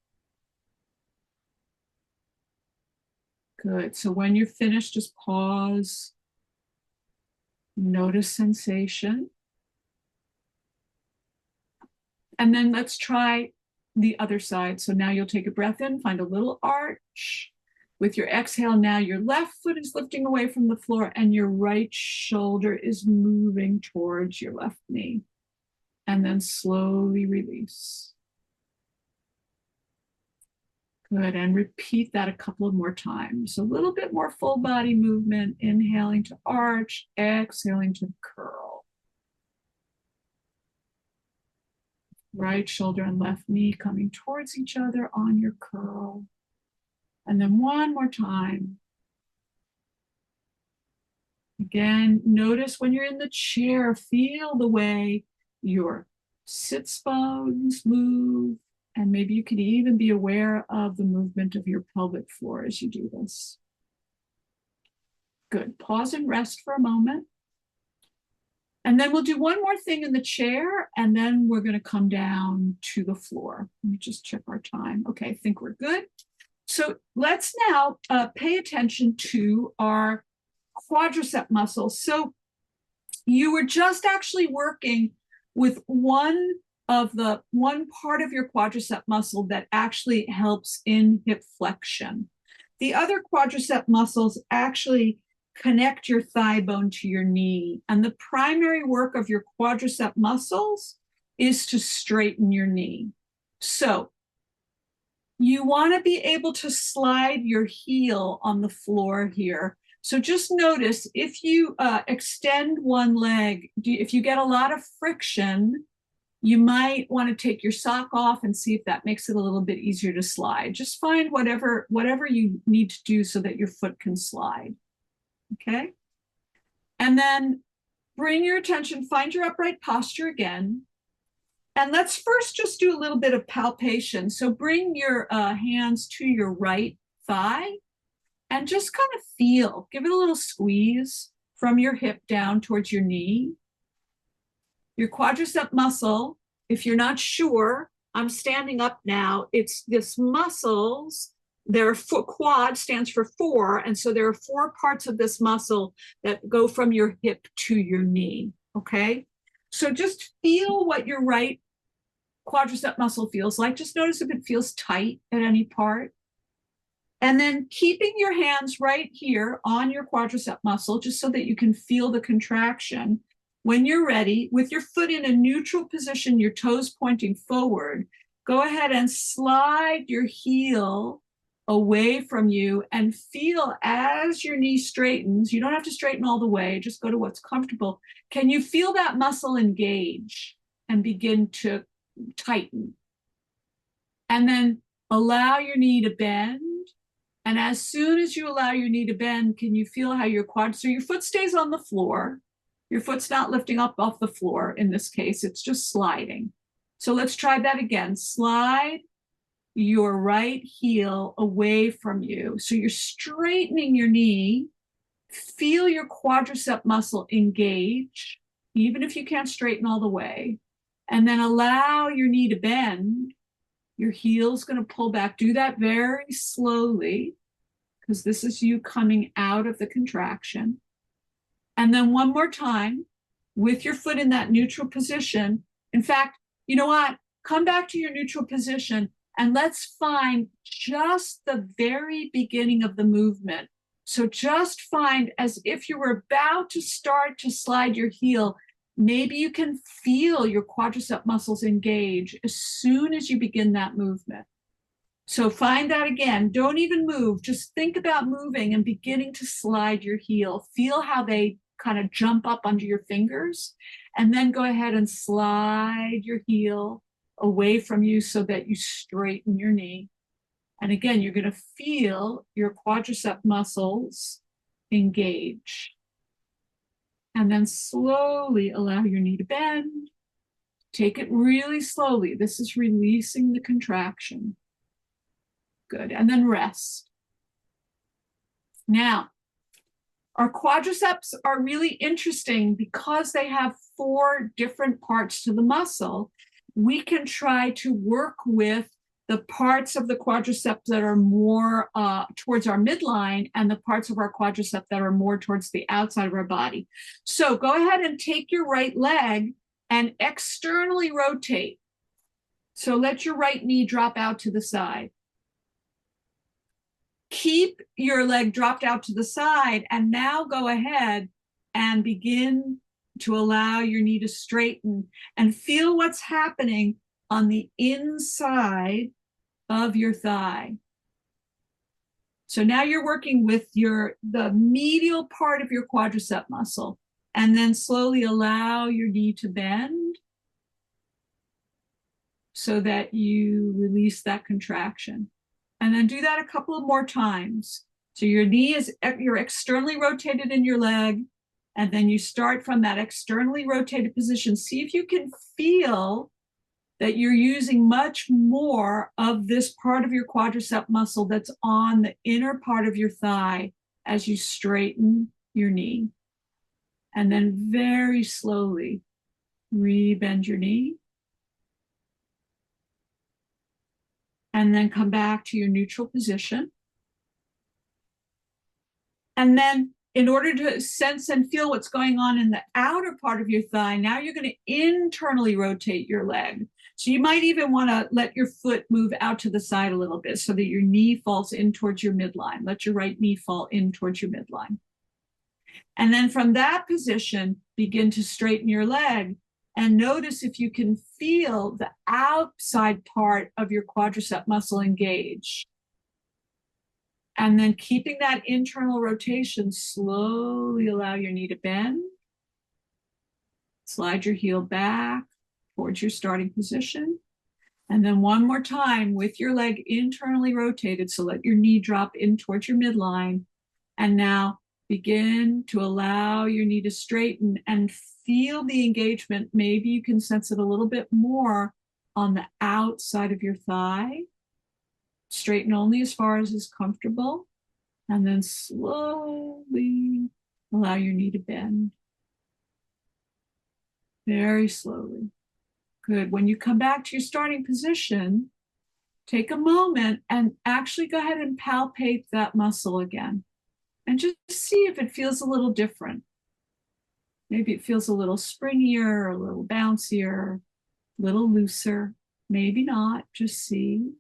Good. So when you're finished, just pause. Notice sensation. And then let's try the other side. So now you'll take a breath in, find a little arch. With your exhale, now your left foot is lifting away from the floor and your right shoulder is moving towards your left knee. And then slowly release. Good, and repeat that a couple of more times. A little bit more full body movement, inhaling to arch, exhaling to curl. Right shoulder and left knee coming towards each other on your curl. And then one more time. Again, notice when you're in the chair, feel the way your sits bones move. And maybe you could even be aware of the movement of your pelvic floor as you do this. Good. Pause and rest for a moment. And then we'll do one more thing in the chair, and then we're going to come down to the floor. Let me just check our time. Okay, I think we're good. So let's now pay attention to our quadricep muscles. So you were just actually working with one part of your quadricep muscle that actually helps in hip flexion. The other quadricep muscles actually connect your thigh bone to your knee. And the primary work of your quadricep muscles is to straighten your knee. So you want to be able to slide your heel on the floor here. So just notice if you extend one leg, if you get a lot of friction, you might want to take your sock off and see if that makes it a little bit easier to slide. Just find whatever you need to do so that your foot can slide. Okay? And then bring your attention, find your upright posture again. And let's first just do a little bit of palpation. So bring your hands to your right thigh and just kind of feel, give it a little squeeze from your hip down towards your knee. Your quadricep muscle, if you're not sure, I'm standing up now. It's this muscles. Quad stands for four. And so there are four parts of this muscle that go from your hip to your knee. Okay. So just feel what your right quadricep muscle feels like. Just notice if it feels tight at any part. And then keeping your hands right here on your quadricep muscle, just so that you can feel the contraction. When you're ready, with your foot in a neutral position, your toes pointing forward, go ahead and slide your heel away from you and feel as your knee straightens. You don't have to straighten all the way, just go to what's comfortable. Can you feel that muscle engage and begin to tighten? And then allow your knee to bend. And as soon as you allow your knee to bend, can you feel how your so your foot stays on the floor. Your foot's not lifting up off the floor in this case, it's just sliding. So let's try that again. Slide your right heel away from you. So you're straightening your knee. Feel your quadricep muscle engage, even if you can't straighten all the way. And then allow your knee to bend. Your heel's going to pull back. Do that very slowly, because this is you coming out of the contraction. And then one more time, with your foot in that neutral position. In fact, you know what? Come back to your neutral position and let's find just the very beginning of the movement. So just find as if you were about to start to slide your heel, maybe you can feel your quadricep muscles engage as soon as you begin that movement. So find that again. Don't even move. Just think about moving and beginning to slide your heel. Feel how they kind of jump up under your fingers, and then go ahead and slide your heel away from you so that you straighten your knee. And again, you're going to feel your quadricep muscles engage. And then slowly allow your knee to bend. Take it really slowly. This is releasing the contraction. Good. And then rest. Now, our quadriceps are really interesting because they have four different parts to the muscle. We can try to work with the parts of the quadriceps that are more towards our midline and the parts of our quadricep that are more towards the outside of our body. So go ahead and take your right leg and externally rotate. So let your right knee drop out to the side. Keep your leg dropped out to the side, and now go ahead and begin to allow your knee to straighten and feel what's happening on the inside of your thigh. So now you're working with the medial part of your quadricep muscle, and then slowly allow your knee to bend so that you release that contraction. And then do that a couple of more times. So your knee is, you're externally rotated in your leg, and then you start from that externally rotated position. See if you can feel that you're using much more of this part of your quadricep muscle that's on the inner part of your thigh as you straighten your knee. And then very slowly re-bend your knee. And then come back to your neutral position. And then in order to sense and feel what's going on in the outer part of your thigh, now you're going to internally rotate your leg. So you might even want to let your foot move out to the side a little bit so that your knee falls in towards your midline. Let your right knee fall in towards your midline. And then from that position, begin to straighten your leg and notice if you can feel the outside part of your quadricep muscle engage. And then keeping that internal rotation, slowly allow your knee to bend. Slide your heel back towards your starting position. And then one more time with your leg internally rotated. So let your knee drop in towards your midline. And now begin to allow your knee to straighten and feel the engagement. Maybe you can sense it a little bit more on the outside of your thigh. Straighten only as far as is comfortable. And then slowly allow your knee to bend. Very slowly. Good. When you come back to your starting position, take a moment and actually go ahead and palpate that muscle again. And just see if it feels a little different. Maybe it feels a little springier, a little bouncier, a little looser. Maybe not. Just see.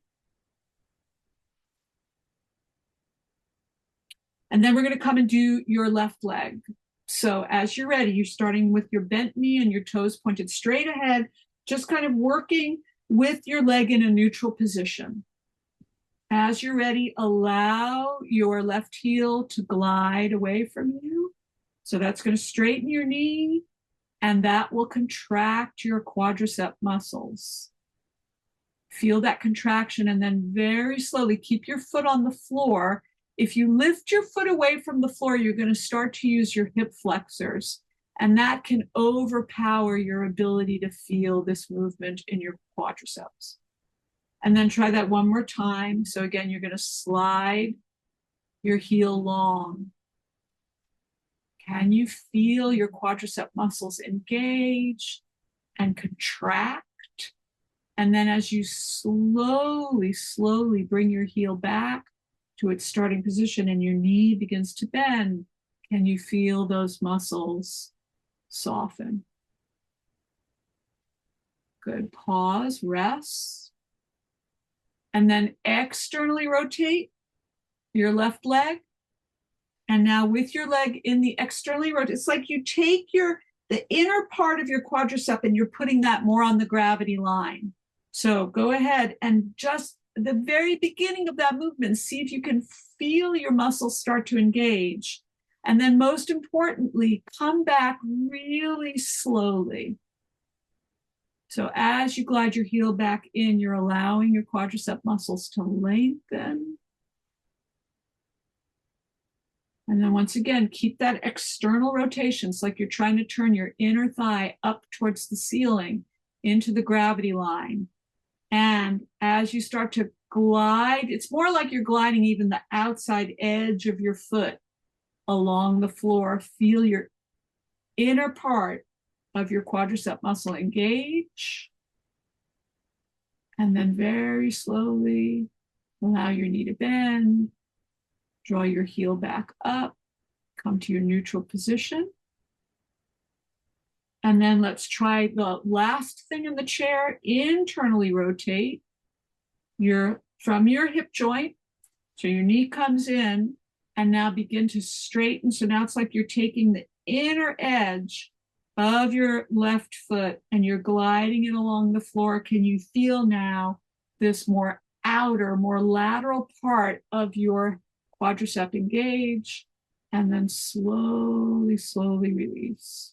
And then we're going to come and do your left leg. So as you're ready, you're starting with your bent knee and your toes pointed straight ahead, just kind of working with your leg in a neutral position. As you're ready, allow your left heel to glide away from you. So that's going to straighten your knee, and that will contract your quadricep muscles. Feel that contraction, and then very slowly keep your foot on the floor. If you lift your foot away from the floor, you're going to start to use your hip flexors, and that can overpower your ability to feel this movement in your quadriceps. And then try that one more time. So again, you're going to slide your heel long. Can you feel your quadricep muscles engage and contract? And then as you slowly, slowly bring your heel back to its starting position and your knee begins to bend, can you feel those muscles soften? Good. Pause, rest. And then externally rotate your left leg. And now with your leg in the externally rotate, it's like you take the inner part of your quadricep and you're putting that more on the gravity line. So go ahead and just the very beginning of that movement, see if you can feel your muscles start to engage. And then most importantly, come back really slowly. So as you glide your heel back in, you're allowing your quadricep muscles to lengthen. And then once again, keep that external rotation. It's like you're trying to turn your inner thigh up towards the ceiling into the gravity line. And as you start to glide, it's more like you're gliding even the outside edge of your foot along the floor. Feel your inner part of your quadricep muscle engage. And then very slowly allow your knee to bend. Draw your heel back up. Come to your neutral position. And then let's try the last thing in the chair. Internally rotate from your hip joint. So your knee comes in and now begin to straighten. So now it's like you're taking the inner edge of your left foot and you're gliding it along the floor. Can you feel now this more outer, more lateral part of your quadricep engage? And then slowly, slowly release.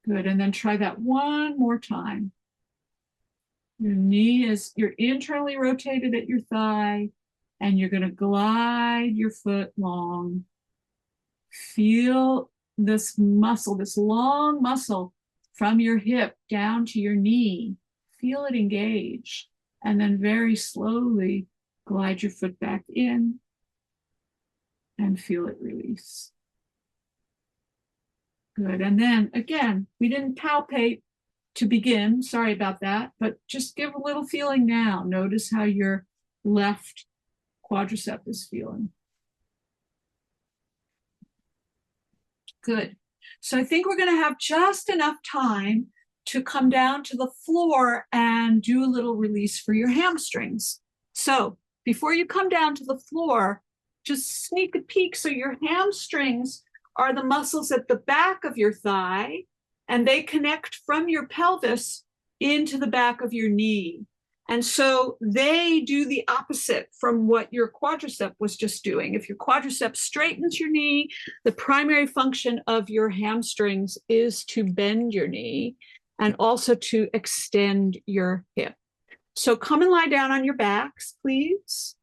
Good. And then try that one more time. You're internally rotated at your thigh, and you're going to glide your foot long. Feel this muscle, this long muscle from your hip down to your knee. Feel it engage. And then very slowly glide your foot back in and feel it release. Good. And then again, we didn't palpate to begin. Sorry about that, but just give a little feeling now. Notice how your left quadricep is feeling. Good. So I think we're going to have just enough time to come down to the floor and do a little release for your hamstrings. So before you come down to the floor, just sneak a peek. So your hamstrings are the muscles at the back of your thigh, and they connect from your pelvis into the back of your knee. And so they do the opposite from what your quadricep was just doing. If your quadricep straightens your knee, the primary function of your hamstrings is to bend your knee and also to extend your hip. So come and lie down on your backs, please.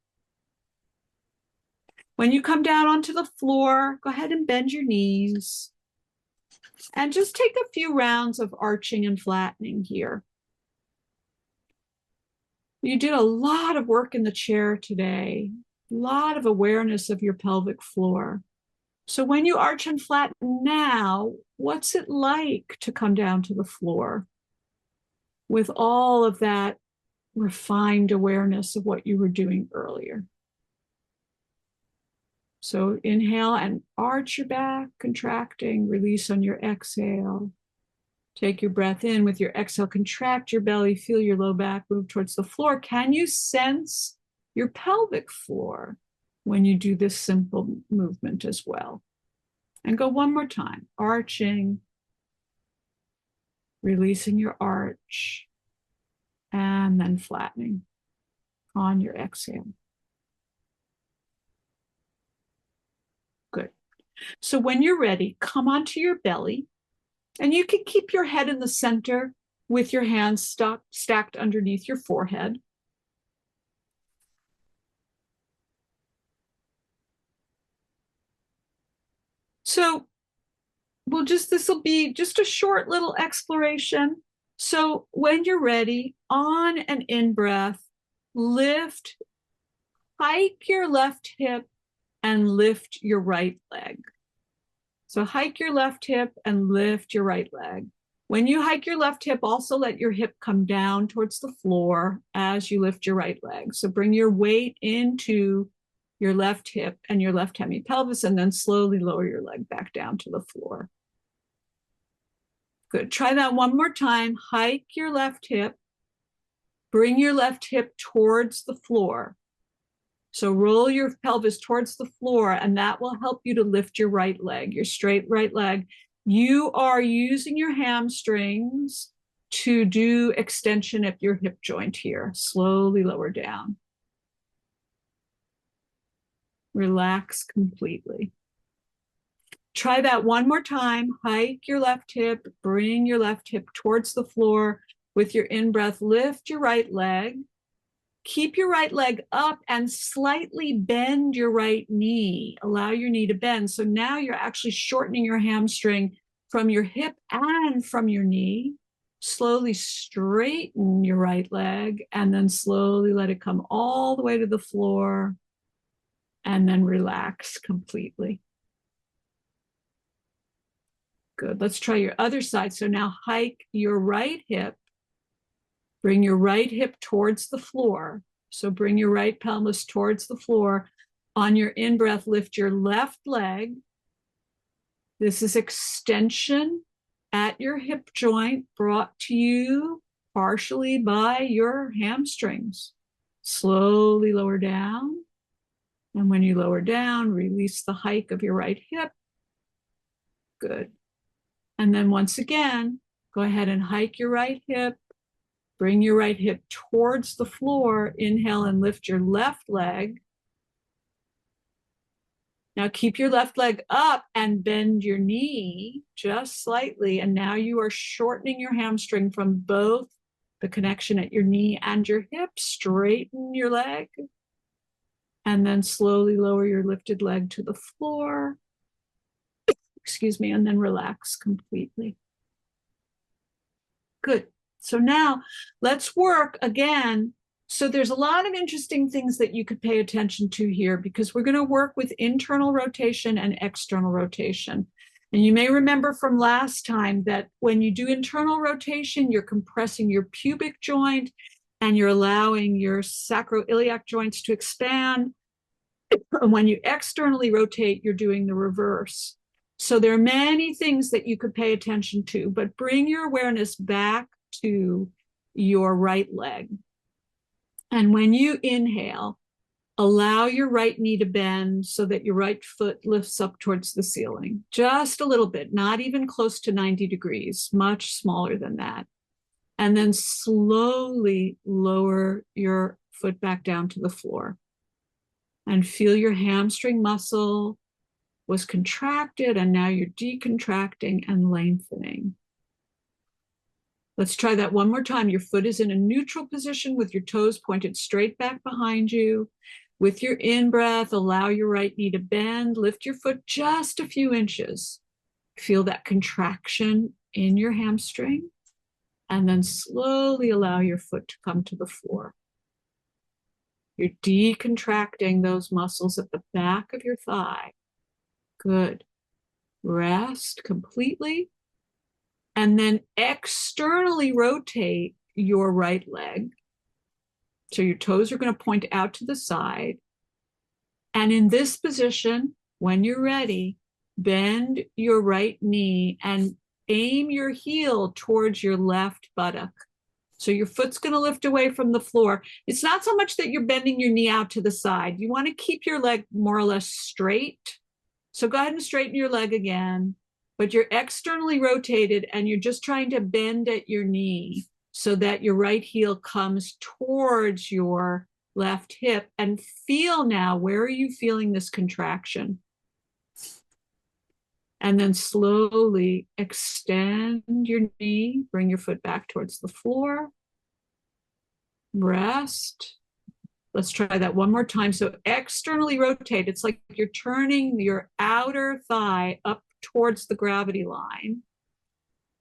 When you come down onto the floor, go ahead and bend your knees. And just take a few rounds of arching and flattening here. You did a lot of work in the chair today, a lot of awareness of your pelvic floor. So when you arch and flatten now, what's it like to come down to the floor with all of that refined awareness of what you were doing earlier? So inhale and arch your back, contracting, release on your exhale. Take your breath in. With your exhale, contract your belly, feel your low back move towards the floor. Can you sense your pelvic floor when you do this simple movement as well? And go one more time, arching, releasing your arch, and then flattening on your exhale. Good. So when you're ready, come onto your belly. And you can keep your head in the center with your hands stacked underneath your forehead. So this will be just a short little exploration. So when you're ready, on an in-breath, lift, hike your left hip and lift your right leg. So hike your left hip and lift your right leg. When you hike your left hip, also let your hip come down towards the floor as you lift your right leg. So bring your weight into your left hip and your left hemipelvis, and then slowly lower your leg back down to the floor. Good. Try that one more time. Hike your left hip. Bring your left hip towards the floor. So roll your pelvis towards the floor, and that will help you to lift your right leg, your straight right leg. You are using your hamstrings to do extension of your hip joint here. Slowly lower down. Relax completely. Try that one more time. Hike your left hip, bring your left hip towards the floor. With your in-breath, lift your right leg. Keep your right leg up and slightly bend your right knee. Allow your knee to bend. So now you're actually shortening your hamstring from your hip and from your knee. Slowly straighten your right leg and then slowly let it come all the way to the floor and then relax completely. Good. Let's try your other side. So now hike your right hip. Bring your right hip towards the floor. So bring your right pelvis towards the floor. On your in-breath, lift your left leg. This is extension at your hip joint brought to you partially by your hamstrings. Slowly lower down. And when you lower down, release the hike of your right hip. Good. And then once again, go ahead and hike your right hip. Bring your right hip towards the floor. Inhale and lift your left leg. Now keep your left leg up and bend your knee just slightly. And now you are shortening your hamstring from both the connection at your knee and your hip. Straighten your leg. And then slowly lower your lifted leg to the floor. Excuse me, and then relax completely. Good. So now let's work again. So there's a lot of interesting things that you could pay attention to here because we're going to work with internal rotation and external rotation. And you may remember from last time that when you do internal rotation, you're compressing your pubic joint and you're allowing your sacroiliac joints to expand. And when you externally rotate, you're doing the reverse. So there are many things that you could pay attention to, but bring your awareness back to your right leg. And when you inhale, Allow your right knee to bend so that your right foot lifts up towards the ceiling. Just a little bit, not even close to 90 degrees, much smaller than that. And then slowly lower your foot back down to the floor. And feel your hamstring muscle was contracted, and now you're decontracting and lengthening. Let's try that one more time. Your foot is in a neutral position with your toes pointed straight back behind you. With your in-breath, allow your right knee to bend. Lift your foot just a few inches. Feel that contraction in your hamstring. And then slowly allow your foot to come to the floor. You're decontracting those muscles at the back of your thigh. Good. Rest completely. And then externally rotate your right leg. So your toes are going to point out to the side. And in this position, when you're ready, bend your right knee and aim your heel towards your left buttock. So your foot's going to lift away from the floor. It's not so much that you're bending your knee out to the side. You want to keep your leg more or less straight. So go ahead and straighten your leg again, but you're externally rotated and you're just trying to bend at your knee so that your right heel comes towards your left hip. And feel now, where are you feeling this contraction? And then slowly extend your knee, bring your foot back towards the floor. Rest. Let's try that one more time. So externally rotate. It's like you're turning your outer thigh up towards the gravity line.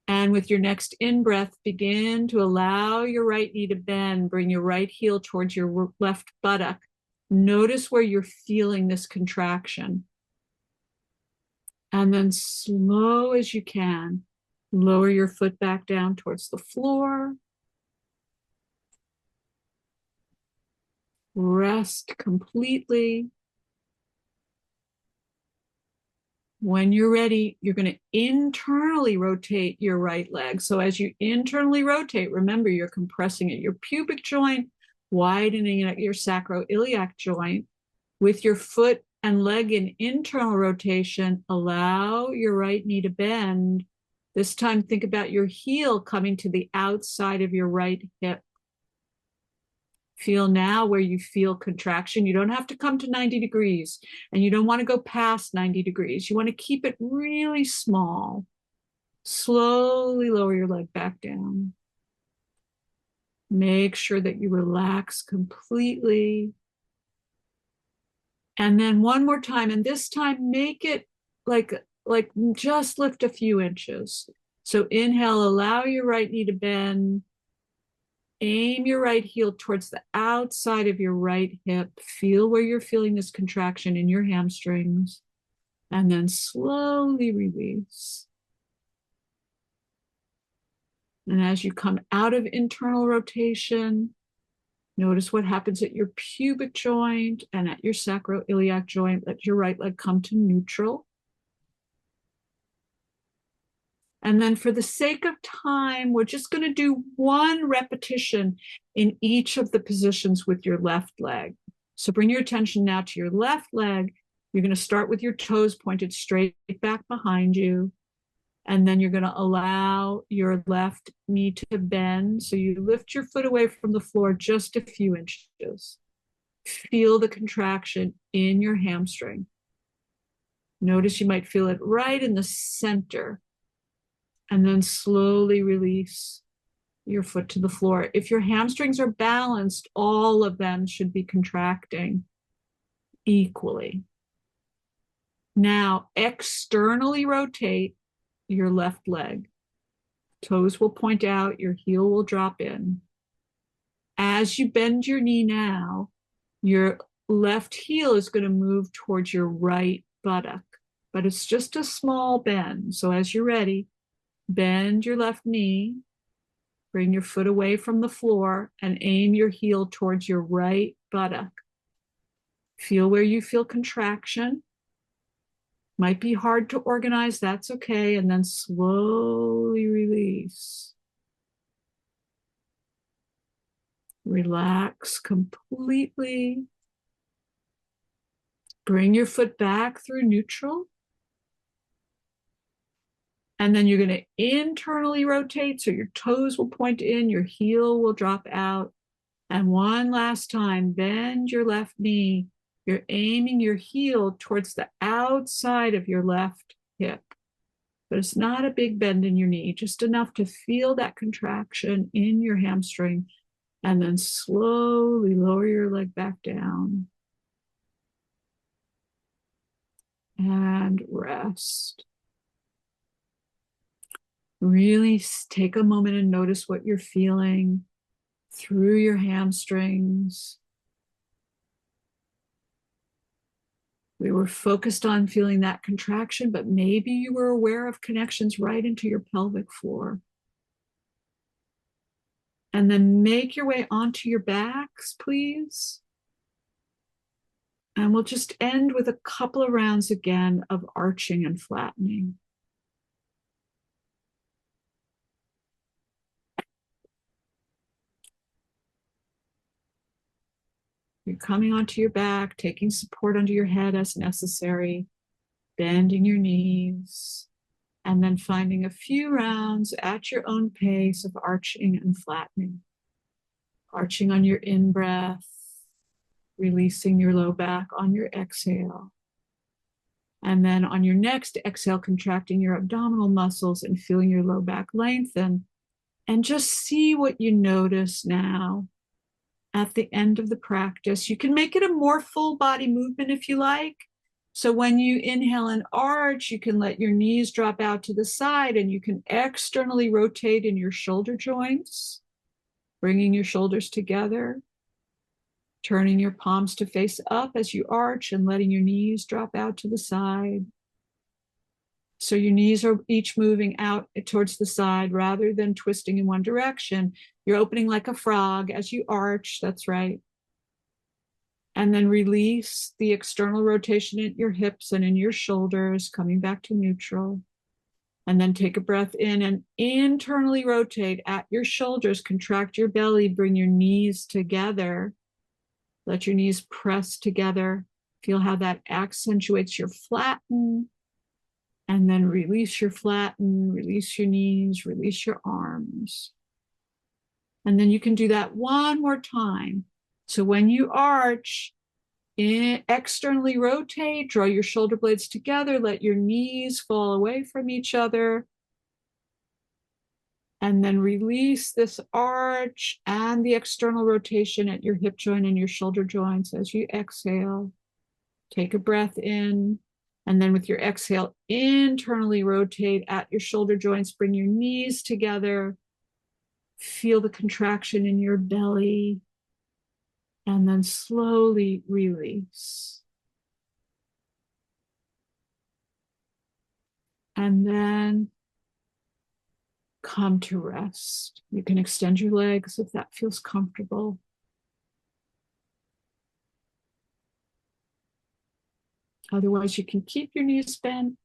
And with your next in-breath, begin to allow your right knee to bend. Bring your right heel towards your left buttock. Notice where you're feeling this contraction. And then slow as you can, lower your foot back down towards the floor. Rest completely. When you're ready, you're going to internally rotate your right leg. So as you internally rotate, remember you're compressing at your pubic joint, widening at your sacroiliac joint. With your foot and leg in internal rotation, allow your right knee to bend. This time, think about your heel coming to the outside of your right hip. Feel now where you feel contraction. You don't have to come to 90 degrees, and you don't want to go past 90 degrees. You want to keep it really small. Slowly lower your leg back down. Make sure that you relax completely. And then one more time, and this time make it like just lift a few inches. So inhale, allow your right knee to bend. Aim your right heel towards the outside of your right hip. Feel where you're feeling this contraction in your hamstrings. And then slowly release. And as you come out of internal rotation, notice what happens at your pubic joint and at your sacroiliac joint. Let your right leg come to neutral. And then for the sake of time, we're just going to do one repetition in each of the positions with your left leg. So bring your attention now to your left leg. You're going to start with your toes pointed straight back behind you. And then you're going to allow your left knee to bend. So you lift your foot away from the floor just a few inches. Feel the contraction in your hamstring. Notice you might feel it right in the center. And then slowly release your foot to the floor. If your hamstrings are balanced, all of them should be contracting equally. Now, externally rotate your left leg. Toes will point out, your heel will drop in. As you bend your knee now, your left heel is going to move towards your right buttock, but it's just a small bend. So as you're ready, bend your left knee, bring your foot away from the floor, and aim your heel towards your right buttock. Feel where you feel contraction. Might be hard to organize, that's okay. And then slowly release. Relax completely. Bring your foot back through neutral. And then you're going to internally rotate. So your toes will point in, your heel will drop out. And one last time, bend your left knee. You're aiming your heel towards the outside of your left hip. But it's not a big bend in your knee, just enough to feel that contraction in your hamstring. And then slowly lower your leg back down. And rest. Really take a moment and notice what you're feeling through your hamstrings. We were focused on feeling that contraction, but maybe you were aware of connections right into your pelvic floor. And then make your way onto your backs, please. And we'll just end with a couple of rounds again of arching and flattening. You're coming onto your back, taking support under your head as necessary, bending your knees, and then finding a few rounds at your own pace of arching and flattening. Arching on your in-breath, releasing your low back on your exhale. And then on your next exhale, contracting your abdominal muscles and feeling your low back lengthen. And just see what you notice now at the end of the practice. You can make it a more full body movement if you like. So when you inhale and arch, you can let your knees drop out to the side and you can externally rotate in your shoulder joints, bringing your shoulders together, turning your palms to face up as you arch and letting your knees drop out to the side. So your knees are each moving out towards the side rather than twisting in one direction. You're opening like a frog as you arch, that's right. And then release the external rotation in your hips and in your shoulders, coming back to neutral. And then take a breath in and internally rotate at your shoulders, contract your belly, bring your knees together. Let your knees press together. Feel how that accentuates your flatten. And then release your flatten, release your knees, release your arms. And then you can do that one more time. So when you arch, externally rotate, draw your shoulder blades together, let your knees fall away from each other. And then release this arch and the external rotation at your hip joint and your shoulder joints as you exhale. Take a breath in. And then with your exhale, internally rotate at your shoulder joints, bring your knees together, feel the contraction in your belly, and then slowly release. And then come to rest. You can extend your legs if that feels comfortable. Otherwise, you can keep your knees bent,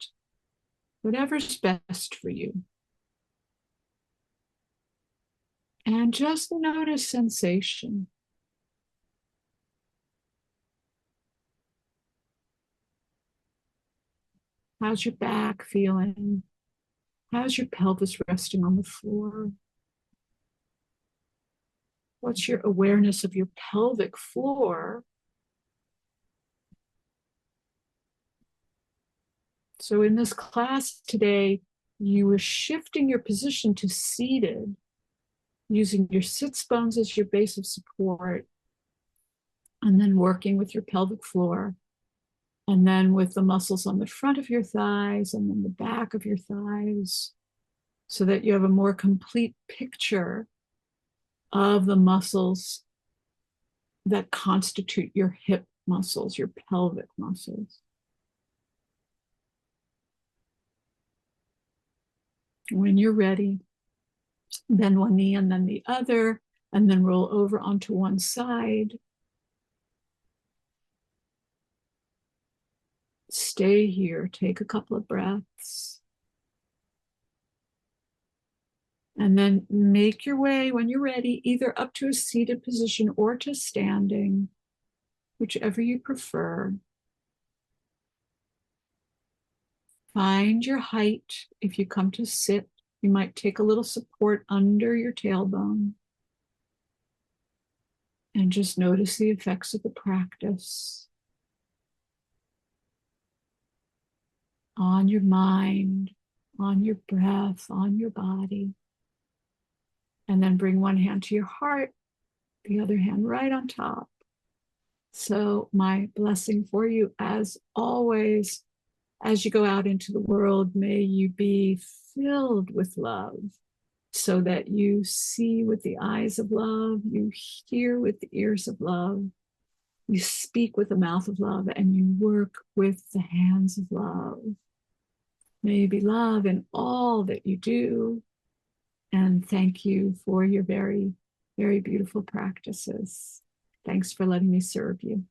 whatever's best for you. And just notice sensation. How's your back feeling? How's your pelvis resting on the floor? What's your awareness of your pelvic floor? So in this class today, you were shifting your position to seated, using your sits bones as your base of support, and then working with your pelvic floor, and then with the muscles on the front of your thighs and then the back of your thighs, so that you have a more complete picture of the muscles that constitute your hip muscles, your pelvic muscles. When you're ready, bend one knee and then the other, and then roll over onto one side. Stay here, take a couple of breaths. And then make your way, when you're ready, either up to a seated position or to standing, whichever you prefer. Find your height. If you come to sit, you might take a little support under your tailbone. And just notice the effects of the practice on your mind, on your breath, on your body. And then bring one hand to your heart, the other hand right on top. So my blessing for you, as always, as you go out into the world, may you be filled with love so that you see with the eyes of love, you hear with the ears of love, you speak with the mouth of love, and you work with the hands of love. May you be love in all that you do. And thank you for your very, very beautiful practices. Thanks for letting me serve you.